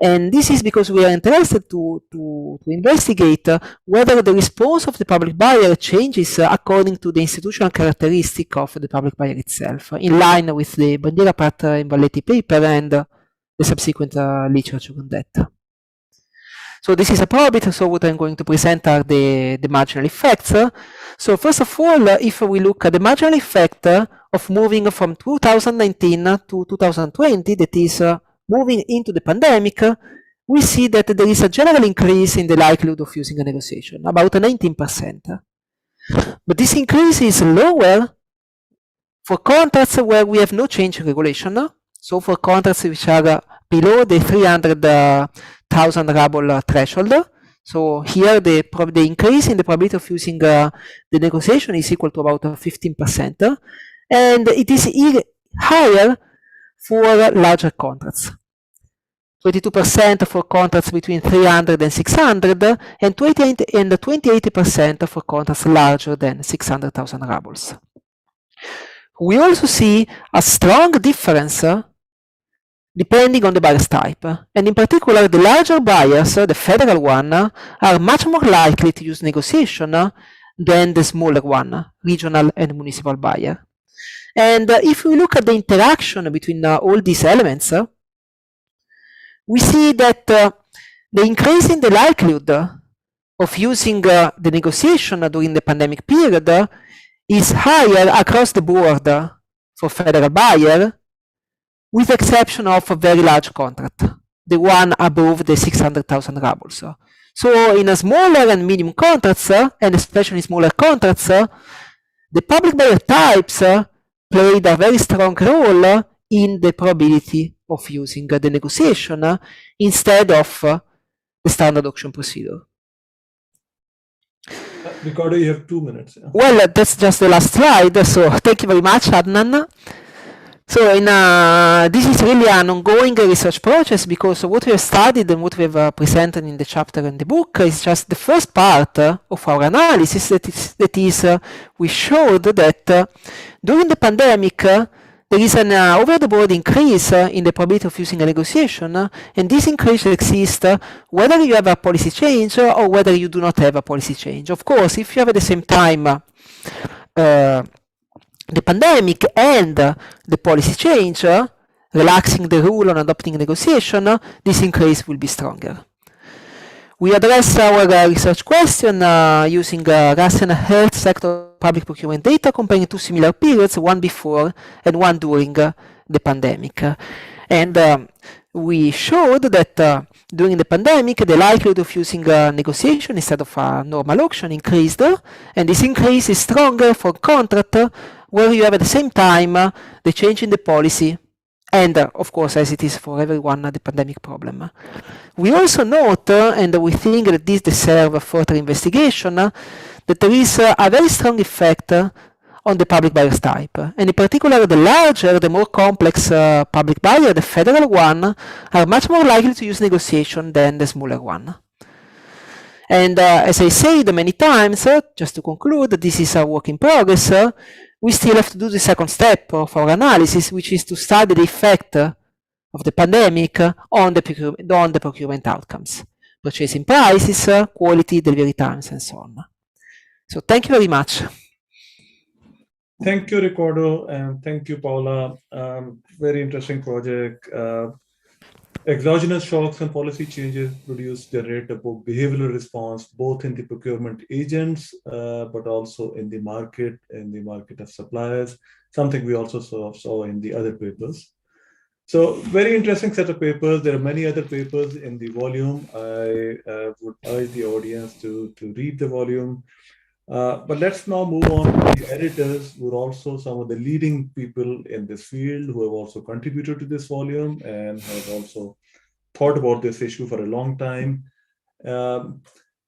Speaker 6: And this is because we are interested to investigate whether the response of the public buyer changes according to the institutional characteristic of the public buyer itself, in line with the Bandiera, Pratt and Valletti paper and the subsequent literature on that. So this is a probit, so what I'm going to present are the marginal effects. So first of all, if we look at the marginal effect of moving from 2019 to 2020, that is moving into the pandemic, we see that there is a general increase in the likelihood of using a negotiation, about 19%. But this increase is lower for contracts where we have no change in regulation. So for contracts which are below the 300,000 ruble threshold. So here the increase in the probability of using the negotiation is equal to about 15%. And it is higher for larger contracts. 22% for contracts between 300 and 600, and 28% for contracts larger than 600,000 rubles. We also see a strong difference depending on the buyer's type, and in particular, the larger buyers, the federal one, are much more likely to use negotiation than the smaller one, regional and municipal buyer. And if we look at the interaction between all these elements, we see that the increase in the likelihood of using the negotiation during the pandemic period is higher across the board for federal buyer, with the exception of a very large contract, the one above the 600,000 rubles. So in a smaller and medium contracts, and especially smaller contracts, the public buyer types played a very strong role in the probability of using the negotiation instead of the standard auction procedure.
Speaker 2: Ricardo, you have 2 minutes. Yeah.
Speaker 6: Well, that's just the last slide, so thank you very much, Adnan. So this is really an ongoing research process, because what we have studied and what we have presented in the chapter in the book is just the first part of our analysis. That is, we showed that during the pandemic, there is an over-the-board increase in the probability of using a negotiation, and this increase exists whether you have a policy change or whether you do not have a policy change. Of course, if you have at the same time the pandemic and the policy change, relaxing the rule on adopting negotiation, this increase will be stronger. We address our research question using Russian health sector public procurement data, comparing two similar periods, one before and one during the pandemic. And we showed that during the pandemic, the likelihood of using a negotiation instead of a normal auction increased, and this increase is stronger for contract where you have at the same time the change in the policy, and of course, as it is for everyone, the pandemic problem. We also note, and we think that this deserves further investigation, that there is a very strong effect on the public buyer's type, and in particular, the larger, the more complex public buyer, the federal one, are much more likely to use negotiation than the smaller one. And as I said many times, just to conclude, this is a work in progress. We still have to do the second step of our analysis, which is to study the effect of the pandemic on the procurement outcomes, purchasing prices, quality, delivery times, and so on. So thank you very much.
Speaker 2: Thank you, Ricardo, and thank you, Paola. Very interesting project. Exogenous shocks and policy changes generate a behavioral response, both in the procurement agents, but also in the market of suppliers, something we also saw in the other papers. So very interesting set of papers. There are many other papers in the volume. I would urge the audience to read the volume. But let's now move on to the editors, who are also some of the leading people in this field, who have also contributed to this volume and have also thought about this issue for a long time.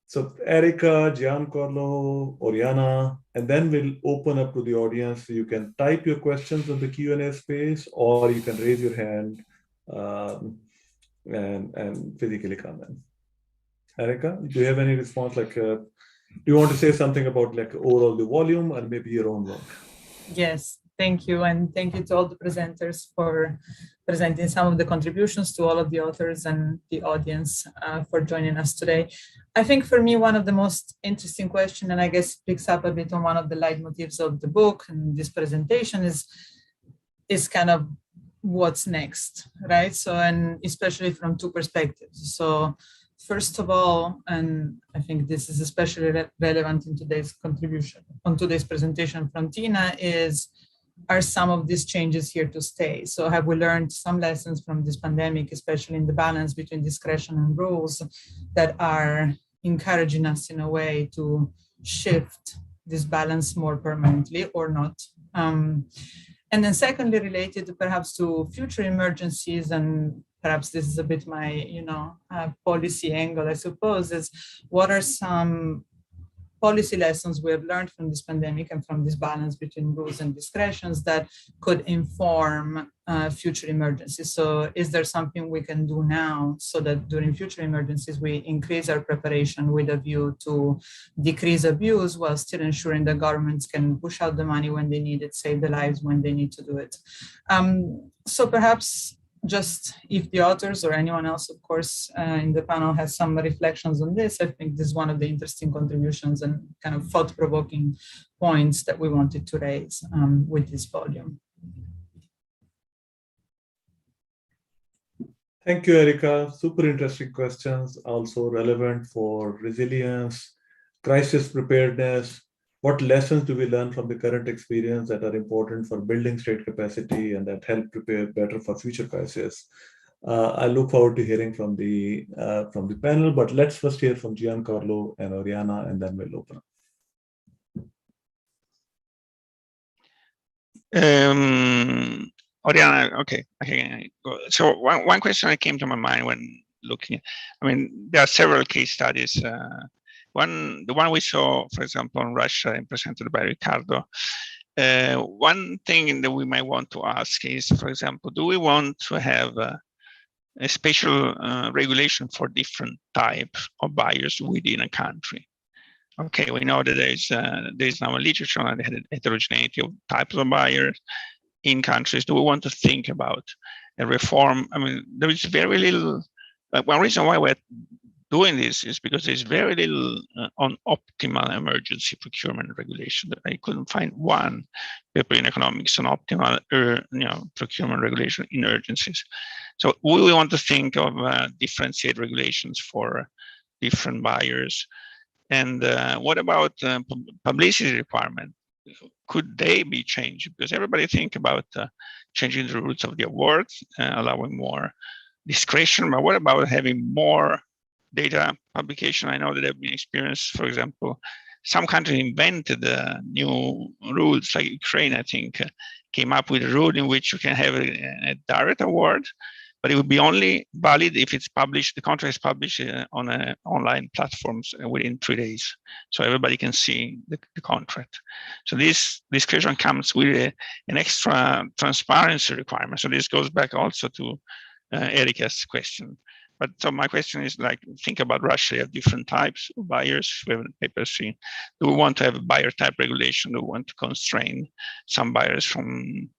Speaker 2: So Erica, Giancarlo, Oriana, and then we'll open up to the audience. So you can type your questions on the Q&A space, or you can raise your hand and physically come in. Erica, do you have any response? Do you want to say something about overall the volume or maybe your own work?
Speaker 4: Yes, Thank you, and thank you to all the presenters for presenting some of the contributions, to all of the authors and the audience for joining us today. I think for me, one of the most interesting questions, and I guess picks up a bit on one of the leitmotifs of the book and this presentation, is kind of what's next, right? So, and especially from two perspectives. So first of all, and I think this is especially relevant in today's contribution, on today's presentation from Tina, are some of these changes here to stay? So have we learned some lessons from this pandemic, especially in the balance between discretion and rules, that are encouraging us in a way to shift this balance more permanently or not? And then secondly, related perhaps to future emergencies, and perhaps this is a bit my, policy angle, I suppose, is what are some policy lessons we have learned from this pandemic and from this balance between rules and discretions that could inform future emergencies? So is there something we can do now so that during future emergencies, we increase our preparation with a view to decrease abuse while still ensuring that governments can push out the money when they need it, save the lives when they need to do it? So perhaps just if the authors or anyone else, of course, in the panel has some reflections on this, I think this is one of the interesting contributions and kind of thought-provoking points that we wanted to raise with this volume.
Speaker 2: Thank you, Erica. Super interesting questions, also relevant for resilience, crisis preparedness. What lessons do we learn from the current experience that are important for building state capacity and that help prepare better for future crises? I look forward to hearing from the panel, but let's first hear from Giancarlo and Oriana, and then we'll open up.
Speaker 3: Oriana, okay. So one question that came to my mind when looking, there are several case studies. The one we saw, for example, in Russia and presented by Ricardo. One thing that we might want to ask is, for example, do we want to have a special regulation for different types of buyers within a country? Okay, we know that there's now a literature on the heterogeneity of types of buyers in countries. Do we want to think about a reform? There is very little. One reason why we're doing this is because there's very little on optimal emergency procurement regulation. I couldn't find one paper in economics on optimal procurement regulation in urgencies. So we want to think of differentiated regulations for different buyers. And what about publicity requirement? Could they be changed? Because everybody think about changing the rules of the awards, allowing more discretion, but what about having more data publication? I know that there have been experience, for example, some countries invented new rules, like Ukraine, I think, came up with a rule in which you can have a direct award, but it would be only valid if it's published, the contract is published on online platforms within 3 days. So everybody can see the contract. So this discretion comes with an extra transparency requirement. So this goes back also to Erica's question. But so my question is, think about Russia. You have different types of buyers. We have a paper seen. Do we want to have a buyer type regulation? Do we want to constrain some buyers from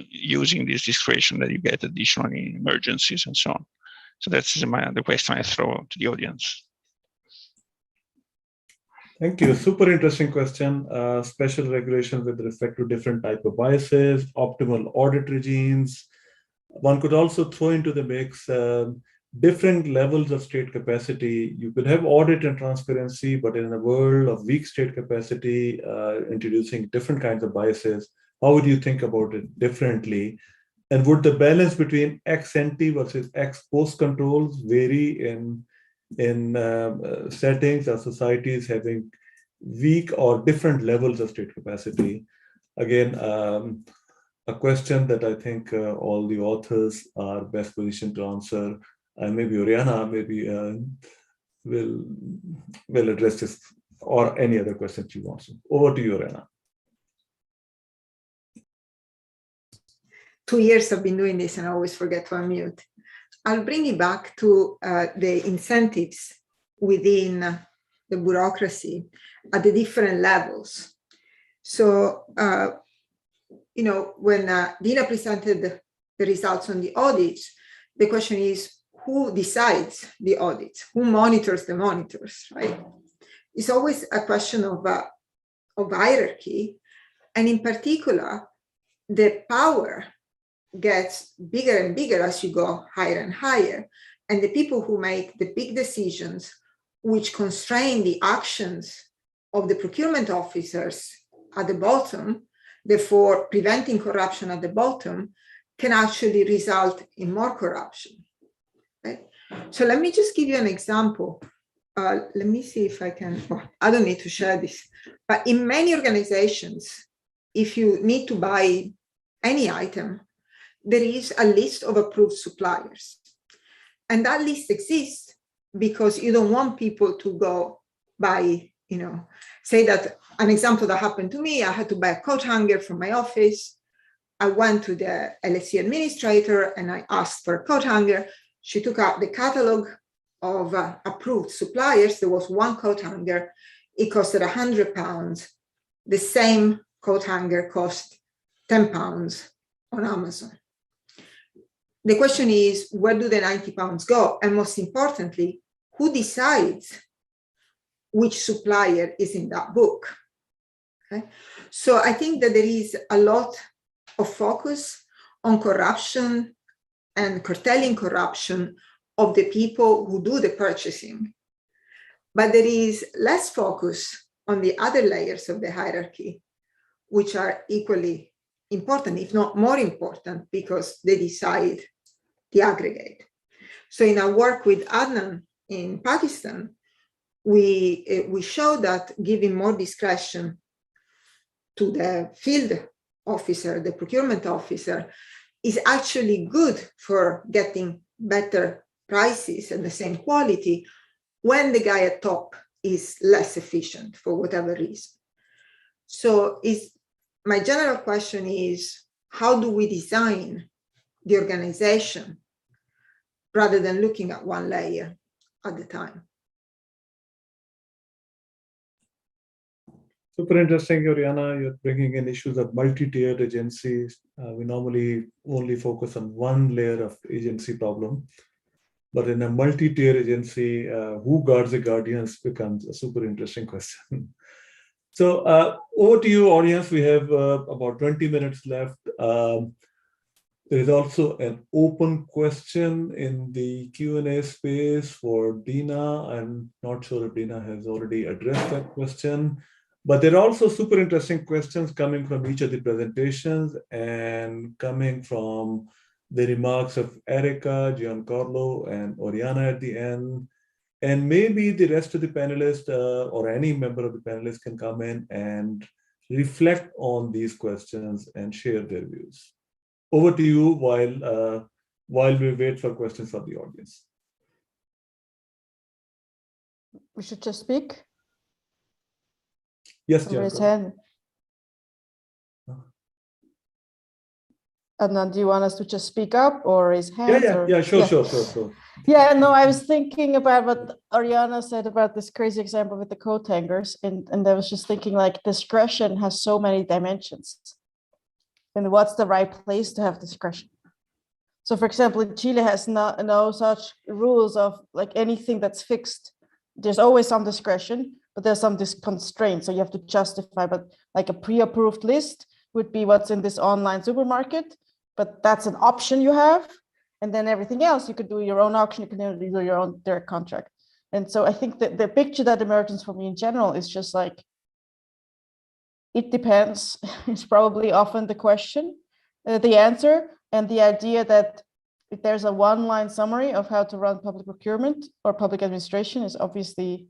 Speaker 3: using this discretion that you get additionally in emergencies and so on? So that's the question I throw to the audience.
Speaker 2: Thank you. Super interesting question. Special regulations with respect to different type of biases, optimal audit regimes. One could also throw into the mix different levels of state capacity. You could have audit and transparency, but in a world of weak state capacity, introducing different kinds of biases, how would you think about it differently? And would the balance between ex ante versus ex post controls vary in settings or societies having weak or different levels of state capacity? Again, a question that I think all the authors are best positioned to answer. Maybe Oriana will address this, or any other questions you want. So over to you, Oriana.
Speaker 1: 2 years I've been doing this and I always forget to unmute. I'll bring it back to the incentives within the bureaucracy at the different levels. So when Dina presented the results on the audits, the question is, who decides the audits? Who monitors the monitors, right? It's always a question of hierarchy. And in particular, the power gets bigger and bigger as you go higher and higher. And the people who make the big decisions, which constrain the actions of the procurement officers at the bottom, therefore preventing corruption at the bottom, can actually result in more corruption. Right? So let me just give you an example. Let me see if I can, I don't need to share this, but in many organizations, if you need to buy any item, there is a list of approved suppliers. And that list exists because you don't want people to go buy, say that an example that happened to me, I had to buy a coat hanger from my office. I went to the LSE administrator and I asked for a coat hanger. She took out the catalog of approved suppliers. There was one coat hanger. It costed £100. The same coat hanger cost £10 on Amazon. The question is, where do the £90 go? And most importantly, who decides which supplier is in that book? Okay. So I think that there is a lot of focus on corruption and curtailing corruption of the people who do the purchasing. But there is less focus on the other layers of the hierarchy, which are equally important, if not more important, because they decide the aggregate. So in our work with Adnan in Pakistan, we show that giving more discretion to the field officer, the procurement officer, is actually good for getting better prices and the same quality when the guy at top is less efficient for whatever reason. So my general question is, how do we design the organization rather than looking at one layer at the time?
Speaker 2: Super interesting, Oriana. You're bringing in issues of multi-tiered agencies. We normally only focus on one layer of agency problem. But in a multi-tier agency, who guards the guardians becomes a super interesting question. So over to you, audience. We have about 20 minutes left. There is also an open question in the Q&A space for Dina. I'm not sure if Dina has already addressed that question. But there are also super interesting questions coming from each of the presentations and coming from the remarks of Erica, Giancarlo, and Oriana at the end. And maybe the rest of the panelists or any member of the panelists can come in and reflect on these questions and share their views. Over to you while we wait for questions from the audience.
Speaker 5: We should just speak.
Speaker 2: Yes,
Speaker 5: Adnan, do you want us to just speak up or raise hands?
Speaker 2: Sure.
Speaker 5: Yeah, no, I was thinking about what Oriana said about this crazy example with the coat hangers, and I was just thinking, like, discretion has so many dimensions. And what's the right place to have discretion? So, for example, Chile has no such rules of like anything that's fixed. There's always some discretion, but there's some constraints. So you have to justify, but like a pre-approved list would be what's in this online supermarket, but that's an option you have. And then everything else, you could do your own auction, you can do your own direct contract. And so I think that the picture that emerges for me in general is just like, it depends. It's probably often the question, the answer, and the idea that if there's a one-line summary of how to run public procurement or public administration is obviously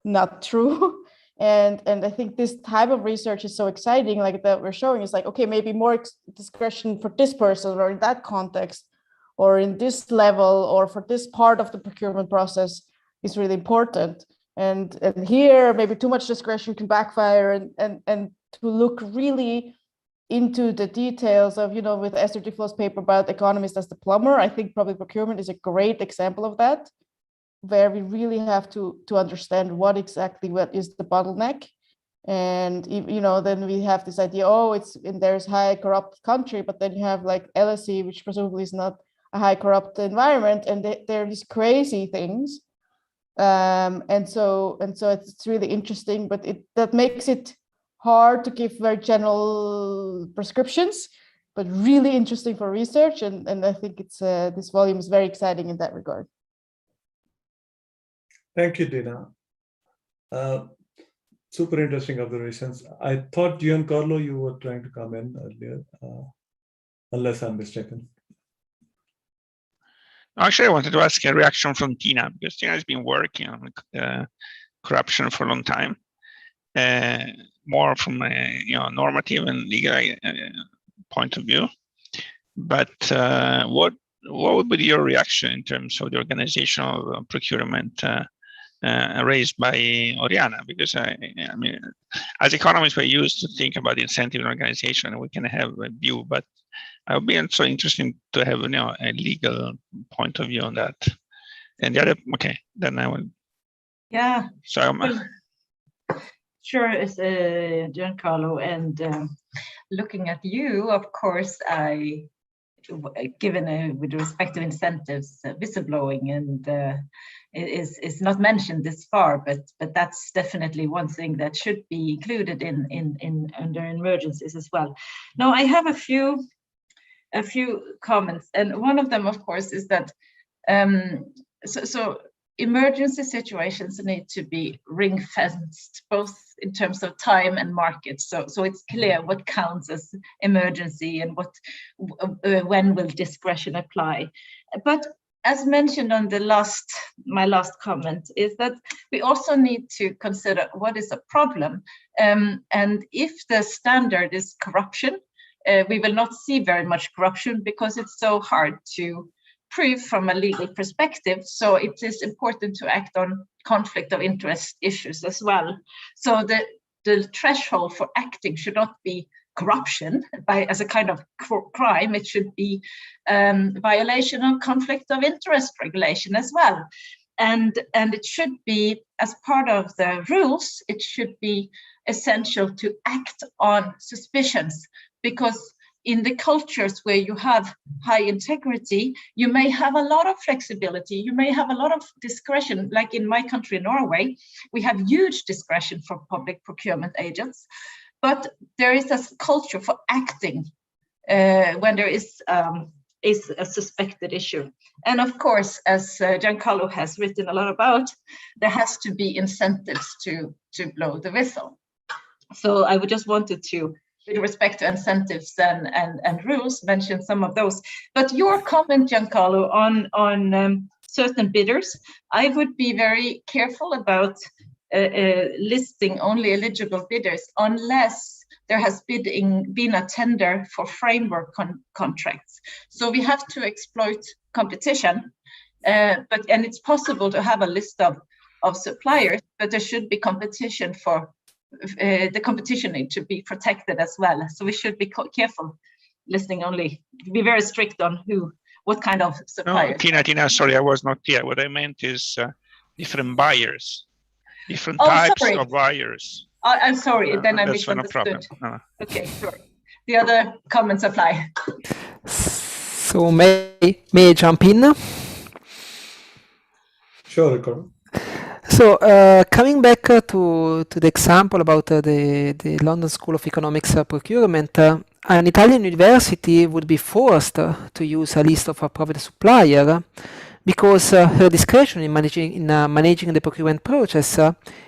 Speaker 5: not true. And I think this type of research is so exciting, like that we're showing is like, okay, maybe more discretion for this person or in that context or in this level or for this part of the procurement process is really important. And here, maybe too much discretion can backfire, and to look really into the details of, with Esther Duflo's paper about economist as the plumber, I think public procurement is a great example of that, where we really have to understand what is the bottleneck And then we have this idea, there's high corrupt country, but then you have like LSE, which presumably is not a high corrupt environment, and they're these crazy things. And so it's really interesting, but that makes it hard to give very general prescriptions, but really interesting for research. And I think it's this volume is very exciting in that regard.
Speaker 2: Thank you, Dina. Super interesting observations. I thought, Giancarlo, you were trying to come in earlier, unless I'm mistaken.
Speaker 3: Actually, I wanted to ask a reaction from Tina, because Tina has been working on corruption for a long time, more from a normative and legal point of view. But what would be your reaction in terms of the organizational procurement raised by Oriana? Because I mean, as economists, we're used to think about incentive and organization, and we can have a view, but it would be so interesting to have a legal point of view on that. And the other, okay, then I will.
Speaker 7: Yeah.
Speaker 3: So
Speaker 7: sure, Giancarlo, and looking at you, of course, given with respect to incentives, whistleblowing and is not mentioned this far, but that's definitely one thing that should be included in under emergencies as well. Now, I have a few comments, and one of them, of course, is that so emergency situations need to be ring-fenced, both in terms of time and market. So it's clear what counts as emergency and when will discretion apply. But as mentioned on my last comment, is that we also need to consider what is a problem. And if the standard is corruption, we will not see very much corruption because it's so hard to prove from a legal perspective. So it is important to act on conflict of interest issues as well. So the threshold for acting should not be corruption as a kind of crime. It should be violation of conflict of interest regulation as well. And it should be, as part of the rules, it should be essential to act on suspicions, because in the cultures where you have high integrity, you may have a lot of flexibility, you may have a lot of discretion. Like in my country, Norway, we have huge discretion for public procurement agents, but there is a culture for acting when there is a suspected issue. And of course, as Giancarlo has written a lot about, there has to be incentives to blow the whistle. So I would just wanted to, with respect to incentives and rules, mention some of those. But your comment, Giancarlo, on certain bidders, I would be very careful about listing only eligible bidders unless there has been a tender for framework contracts. So we have to exploit competition, and it's possible to have a list of suppliers, but there should be competition for the competition need to be protected as well. So we should be careful listing only, be very strict on what kind of suppliers.
Speaker 3: No, Tina, sorry, I was not clear. What I meant is different buyers, different types of buyers.
Speaker 7: I'm sorry, then I misunderstood. No. Okay, sure. The other comments apply.
Speaker 6: So may I jump in?
Speaker 2: Sure, Ricardo.
Speaker 6: So coming back to the example about the London School of Economics procurement, an Italian university would be forced to use a list of approved supplier because her discretion in managing the procurement process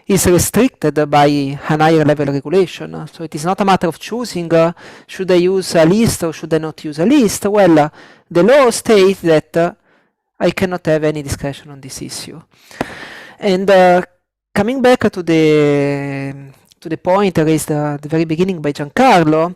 Speaker 6: is restricted by a higher level regulation. So it is not a matter of choosing should I use a list or should I not use a list. Well, the law states that I cannot have any discretion on this issue. And coming back to the point raised at the very beginning by Giancarlo,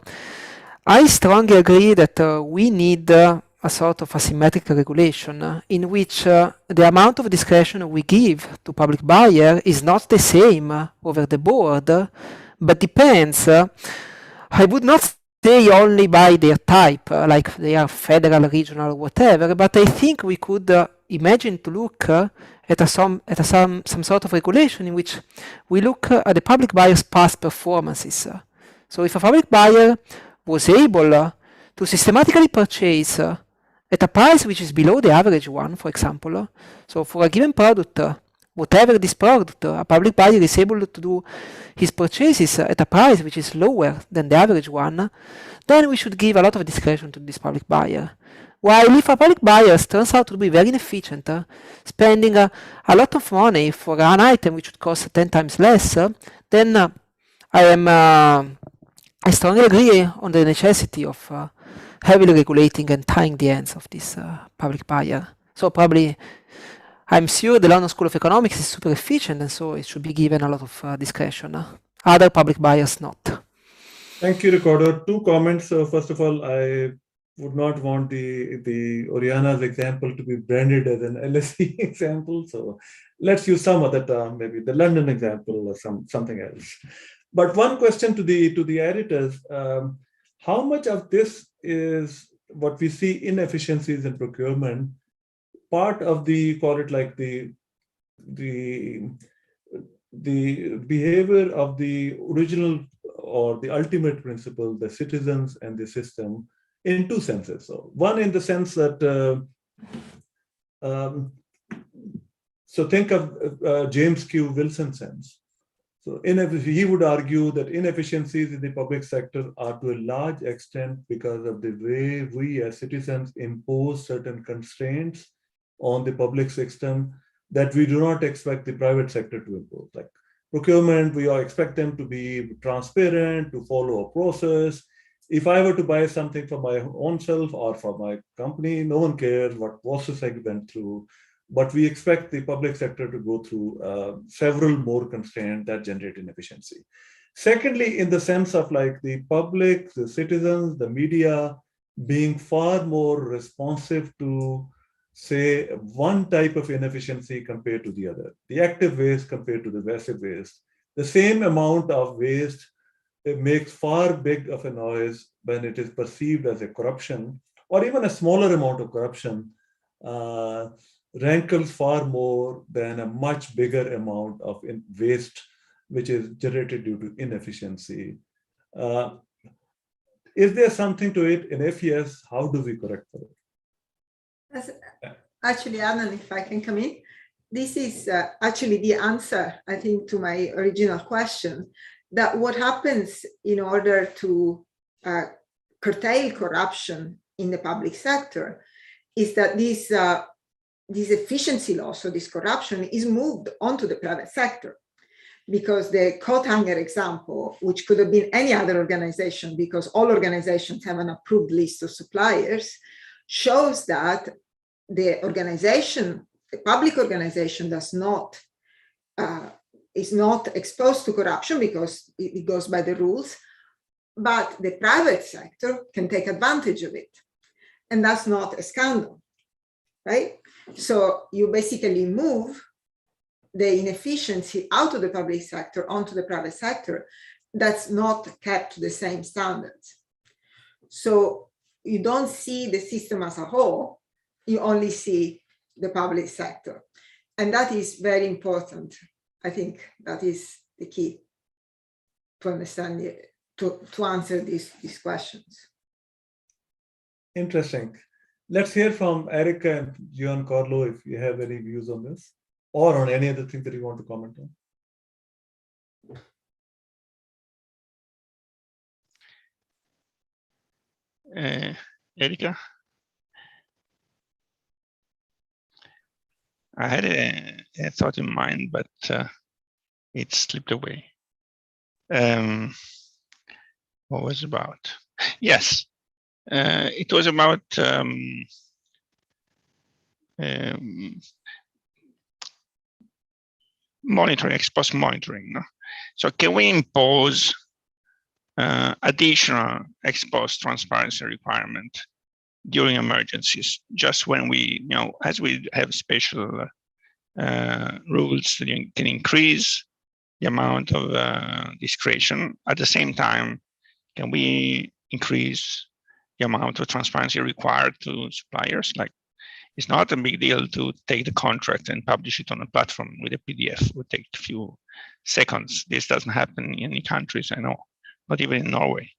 Speaker 6: I strongly agree that we need a sort of asymmetric regulation in which the amount of discretion we give to public buyer is not the same over the board, but depends, I would not say only by their type, like they are federal, regional, whatever, but I think we could imagine to look at some sort of regulation in which we look at the public buyer's past performances. So if a public buyer was able to systematically purchase at a price which is below the average one, for example, so for a given product, whatever this product, a public buyer is able to do his purchases at a price which is lower than the average one, then we should give a lot of discretion to this public buyer. While if a public buyer turns out to be very inefficient, spending a lot of money for an item which would cost 10 times less, then I strongly agree on the necessity of heavily regulating and tying the hands of this public buyer. So probably, I'm sure the London School of Economics is super efficient, and so it should be given a lot of discretion. Other public buyers not.
Speaker 2: Thank you, Ricardo. Two comments. First of all, I would not want the Oriana's example to be branded as an LSE example. So let's use some other term, maybe the London example or something else. But one question to the editors, how much of this is what we see inefficiencies in procurement, part of the, call it like the behavior of the original or the ultimate principle, the citizens and the system, in two senses. So one in the sense that, so think of James Q. Wilson's sense. So he would argue that inefficiencies in the public sector are to a large extent because of the way we as citizens impose certain constraints on the public system that we do not expect the private sector to impose. Like procurement, we all expect them to be transparent, to follow a process. If I were to buy something for my own self or for my company, no one cares what process I went through. But we expect the public sector to go through several more constraints that generate inefficiency. Secondly, in the sense of like the public, the citizens, the media being far more responsive to, say, one type of inefficiency compared to the other, the active waste compared to the passive waste. The same amount of waste, it makes far big of a noise when it is perceived as a corruption, or even a smaller amount of corruption rankles far more than a much bigger amount of waste which is generated due to inefficiency. Is there something to it? And if yes, how do we correct for it?
Speaker 1: Actually, Adnan, if I can come in, this is actually the answer, I think, to my original question, that what happens in order to curtail corruption in the public sector is that this efficiency loss, or this corruption, is moved onto the private sector. Because the coat hanger example, which could have been any other organization, because all organizations have an approved list of suppliers, shows that the organization, the public organization, is not exposed to corruption because it goes by the rules, but the private sector can take advantage of it. And that's not a scandal, right? So you basically move the inefficiency out of the public sector onto the private sector that's not kept to the same standards. So you don't see the system as a whole, you only see the public sector. And that is very important. I think that is the key to understand it, to answer these questions.
Speaker 2: Interesting. Let's hear from Erica and Giancarlo if you have any views on this, or on any other thing that you want to comment
Speaker 3: on. Erica? I had a thought in mind, but it slipped away. What was it about? Yes, it was about monitoring, ex-post monitoring. No? So can we impose additional ex-post transparency requirement during emergencies, just when we, as we have special rules that can increase the amount of discretion, at the same time, can we increase the amount of transparency required to suppliers? Like It's not a big deal to take the contract and publish it on a platform with a PDF. It would take a few seconds. This doesn't happen in any countries, I know, not even in Norway.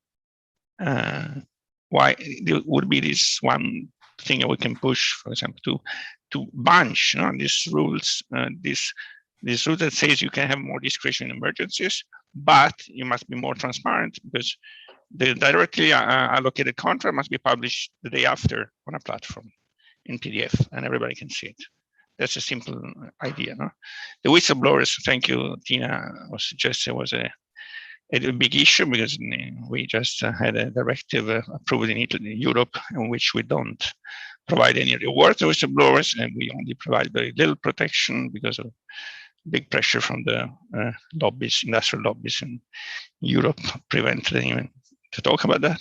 Speaker 3: Why there would be this one thing that we can push, for example, to bunch these rules, this rule that says you can have more discretion in emergencies, but you must be more transparent because the directly allocated contract must be published the day after on a platform in PDF, and everybody can see it. That's a simple idea. No? The whistleblowers, thank you, Tina, was suggested was a big issue because we just had a directive approved in Italy, Europe, in which we don't provide any reward to whistleblowers, and we only provide very little protection because of big pressure from the lobbies, industrial lobbies in Europe, prevent them even to talk about that.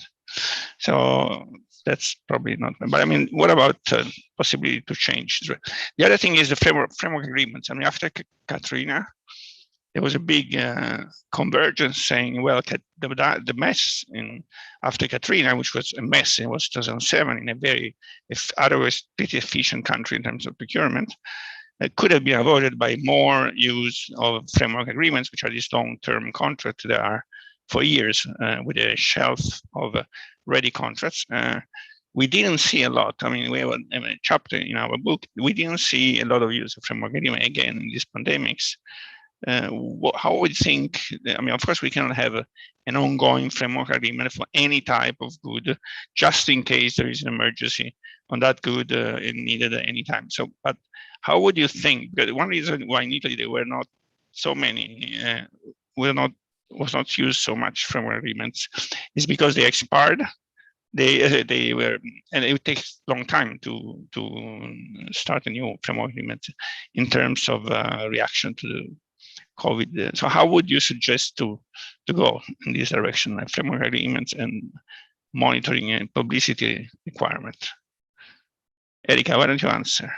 Speaker 3: So that's probably not. But I mean, what about possibility to change? The other thing is the framework agreements. I mean, after Katrina, there was a big convergence saying, well, the mess after Katrina, which was a mess, it was 2007 in a very, otherwise pretty efficient country in terms of procurement, could have been avoided by more use of framework agreements, which are these long-term contracts that are for years with a shelf of ready contracts. We didn't see a lot. I mean, we have a chapter in our book. We didn't see a lot of use of framework agreement again in these pandemics. How would you think? I mean, of course, we cannot have an ongoing framework agreement for any type of good, just in case there is an emergency on that good needed at any time. So, but how would you think? Because one reason why in Italy there were not so many, was not used so much framework agreements, is because they expired. They were, and it takes a long time to start a new framework agreement in terms of reaction to the COVID. So how would you suggest to go in this direction, like framework agreements and monitoring and publicity requirement? Erika, why don't you answer?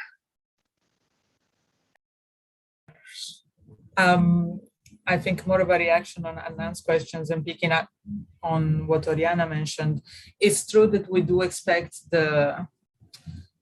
Speaker 4: I think more of a reaction on Adnan's questions and picking up on what Oriana mentioned. It's true that we do expect the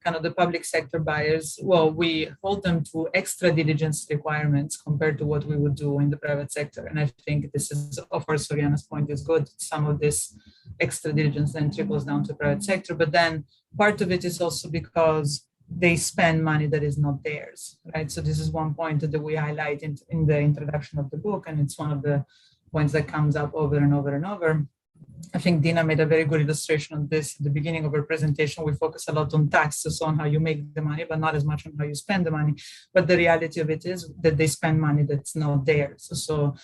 Speaker 4: kind of the public sector buyers, well, we hold them to extra diligence requirements compared to what we would do in the private sector. And I think this is, of course, Oriana's point is good. Some of this extra diligence then trickles down to private sector, but then part of it is also because they spend money that is not theirs, right? So this is one point that we highlight in the introduction of the book, and it's one of the points that comes up over and over and over. I think Dina made a very good illustration of this at the beginning of her presentation. We focus a lot on taxes, on how you make the money, but not as much on how you spend the money. But the reality of it is that they spend money that's not theirs. So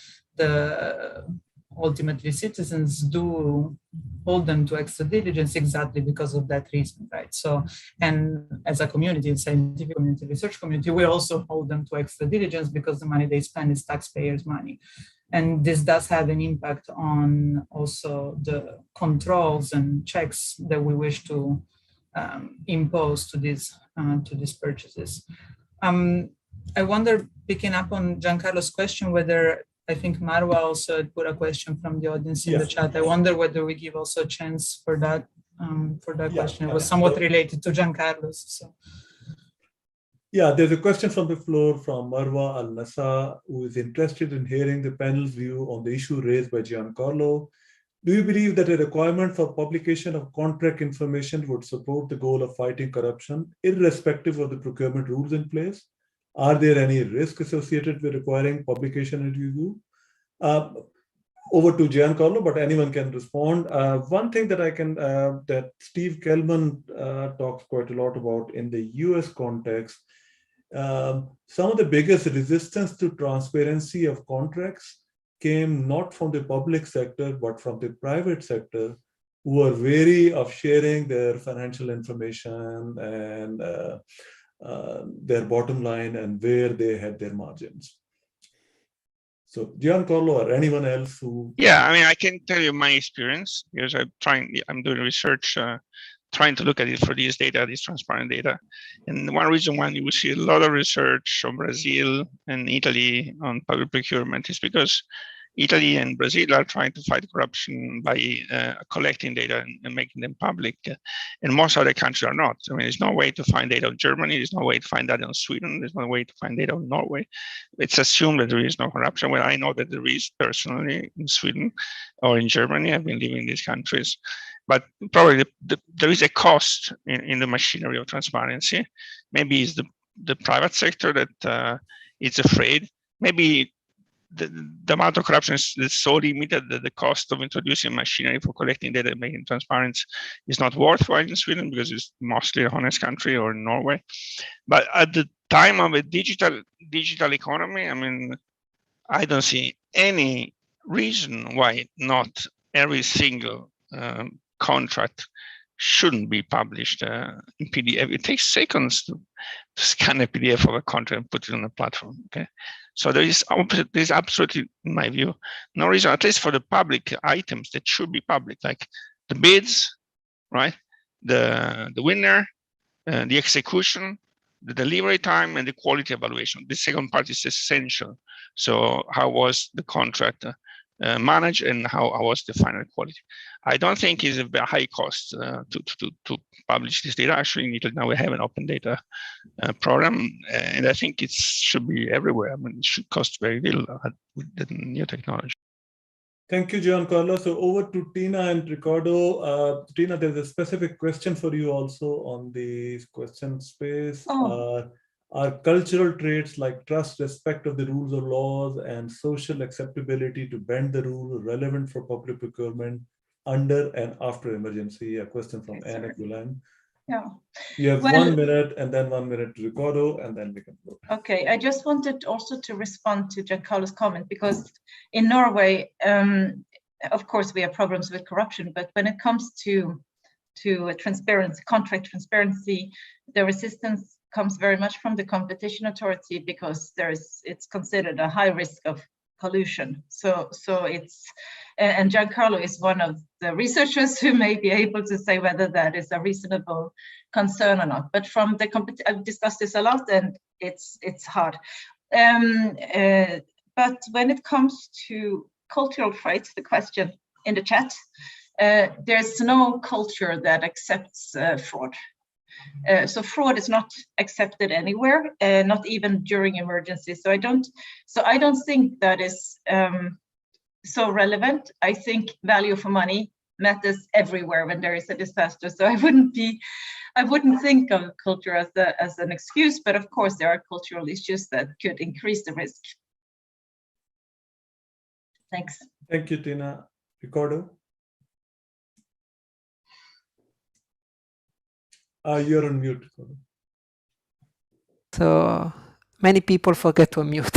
Speaker 4: ultimately citizens do hold them to extra diligence exactly because of that reason, right? So, and as a community, scientific community, research community, we also hold them to extra diligence because the money they spend is taxpayers' money. And this does have an impact on also the controls and checks that we wish to impose to these purchases. I wonder, picking up on Giancarlo's question, whether I think Marwa also put a question from the audience in the chat. I wonder whether we give also a chance for that question. It was somewhat related to Giancarlo's. So.
Speaker 2: Yeah, there's a question from the floor from Marwa Al-Nasa, who is interested in hearing the panel's view on the issue raised by Giancarlo. Do you believe that a requirement for publication of contract information would support the goal of fighting corruption, irrespective of the procurement rules in place? Are there any risks associated with requiring publication and review? Over to Giancarlo, but anyone can respond. One thing that that Steve Kelman talks quite a lot about in the US context, some of the biggest resistance to transparency of contracts came not from the public sector, but from the private sector, who are wary of sharing their financial information and their bottom line and where they had their margins. So Giancarlo or anyone else who...
Speaker 3: Yeah, I mean, I can tell you my experience because I'm doing research, trying to look at it for these data, these transparent data. And one reason why you will see a lot of research from Brazil and Italy on public procurement is because Italy and Brazil are trying to fight corruption by collecting data and making them public, and most other countries are not. I mean, there's no way to find data on Germany, there's no way to find data on Sweden, there's no way to find data on Norway. It's assumed that there is no corruption. Well, I know that there is personally in Sweden or in Germany. I've been living in these countries, but probably there is a cost in the machinery of transparency. Maybe it's the private sector that is afraid. Maybe the amount of corruption is so limited that the cost of introducing machinery for collecting data and making transparent is not worthwhile in Sweden because it's mostly a honest country, or in Norway. But at the time of a digital economy, I mean, I don't see any reason why not every single contract shouldn't be published in PDF. It takes seconds to scan a PDF of a contract and put it on a platform. Okay, so there is absolutely, in my view, no reason, at least for the public items, that should be public, like the bids, right? The winner, the execution, the delivery time, and the quality evaluation. The second part is essential. So how was the contract managed, and how was the final quality? I don't think it's a very high cost to publish this data. Actually, in Italy now we have an open data program, and I think it should be everywhere. I mean, it should cost very little with the new technology.
Speaker 2: Thank you, Giancarlo. So over to Tina and Ricardo. Tina, there's a specific question for you also on the question space. Are cultural traits like trust, respect of the rules or laws, and social acceptability to bend the rule relevant for public procurement under and after emergency? A question from Anna Gulan.
Speaker 7: Yeah.
Speaker 3: You have
Speaker 2: 1 minute, and then 1 minute to Ricardo, and then we can vote.
Speaker 7: Okay, I just wanted also to respond to Giancarlo's comment, because in Norway, of course, we have problems with corruption, but when it comes to transparency, contract transparency, the resistance comes very much from the competition authority, because it's considered a high risk of collusion. So it's, and Giancarlo is one of the researchers who may be able to say whether that is a reasonable concern or not. But from the I've discussed this a lot, and it's hard. But when it comes to cultural traits, the question in the chat, there's no culture that accepts fraud. So fraud is not accepted anywhere, not even during emergencies. So I don't think that is so relevant. I think value for money matters everywhere when there is a disaster. So I wouldn't think of culture as an excuse, but of course there are cultural issues that could increase the risk. Thanks.
Speaker 2: Thank you, Tina. Ricardo? You're on mute.
Speaker 6: So many people forget to unmute.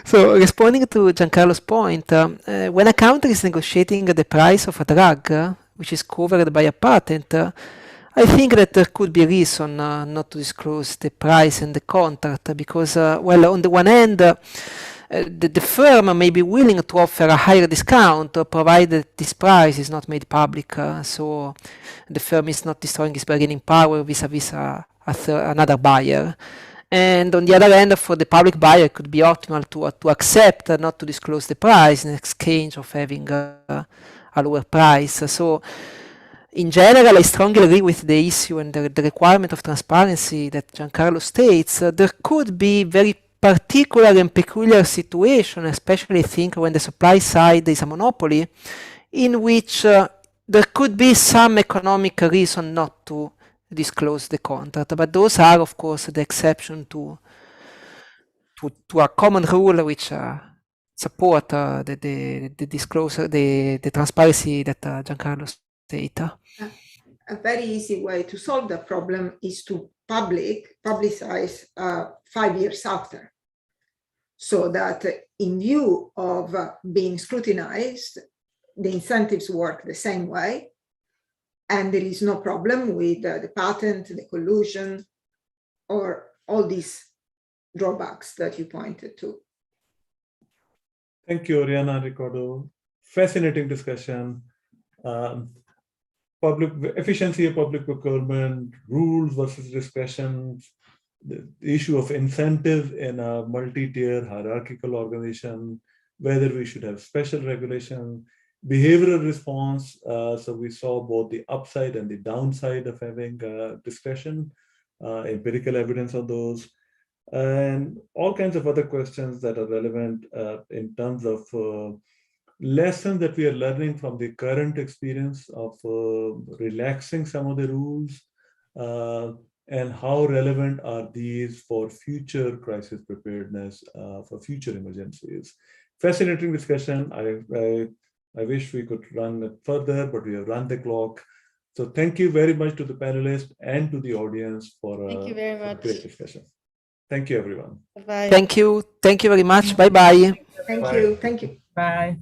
Speaker 6: So responding to Giancarlo's point, when a country is negotiating the price of a drug, which is covered by a patent, I think that there could be a reason not to disclose the price and the contract, because, well, on the one hand, the firm may be willing to offer a higher discount, provided this price is not made public, so the firm is not destroying its bargaining power vis-a-vis another buyer. And on the other hand, for the public buyer, it could be optimal to accept not to disclose the price in exchange of having a lower price. So in general, I strongly agree with the issue and the requirement of transparency that Giancarlo states. There could be very particular and peculiar situation, especially I think when the supply side is a monopoly, in which there could be some economic reason not to disclose the contract, but those are, of course, the exception to a common rule which support the disclosure, the transparency that Giancarlo stated.
Speaker 1: A very easy way to solve the problem is to publicize 5 years after, so that in view of being scrutinized, the incentives work the same way, and there is no problem with the patent, the collusion, or all these drawbacks that you pointed to.
Speaker 2: Thank you, Oriana, Ricardo. Fascinating discussion. Public efficiency of public procurement, rules versus discretion, the issue of incentive in a multi-tier hierarchical organization, whether we should have special regulation, behavioral response. So we saw both the upside and the downside of having discretion, empirical evidence of those, and all kinds of other questions that are relevant in terms of lessons that we are learning from the current experience of relaxing some of the rules, and how relevant are these for future crisis preparedness, for future emergencies. Fascinating discussion. I wish we could run it further, but we have run the clock. So thank you very much to the panelists and to the audience for a great discussion. Thank you, everyone.
Speaker 5: Bye.
Speaker 6: Thank you. Thank you very much. Bye-bye.
Speaker 1: Thank you. Thank you.
Speaker 4: Bye.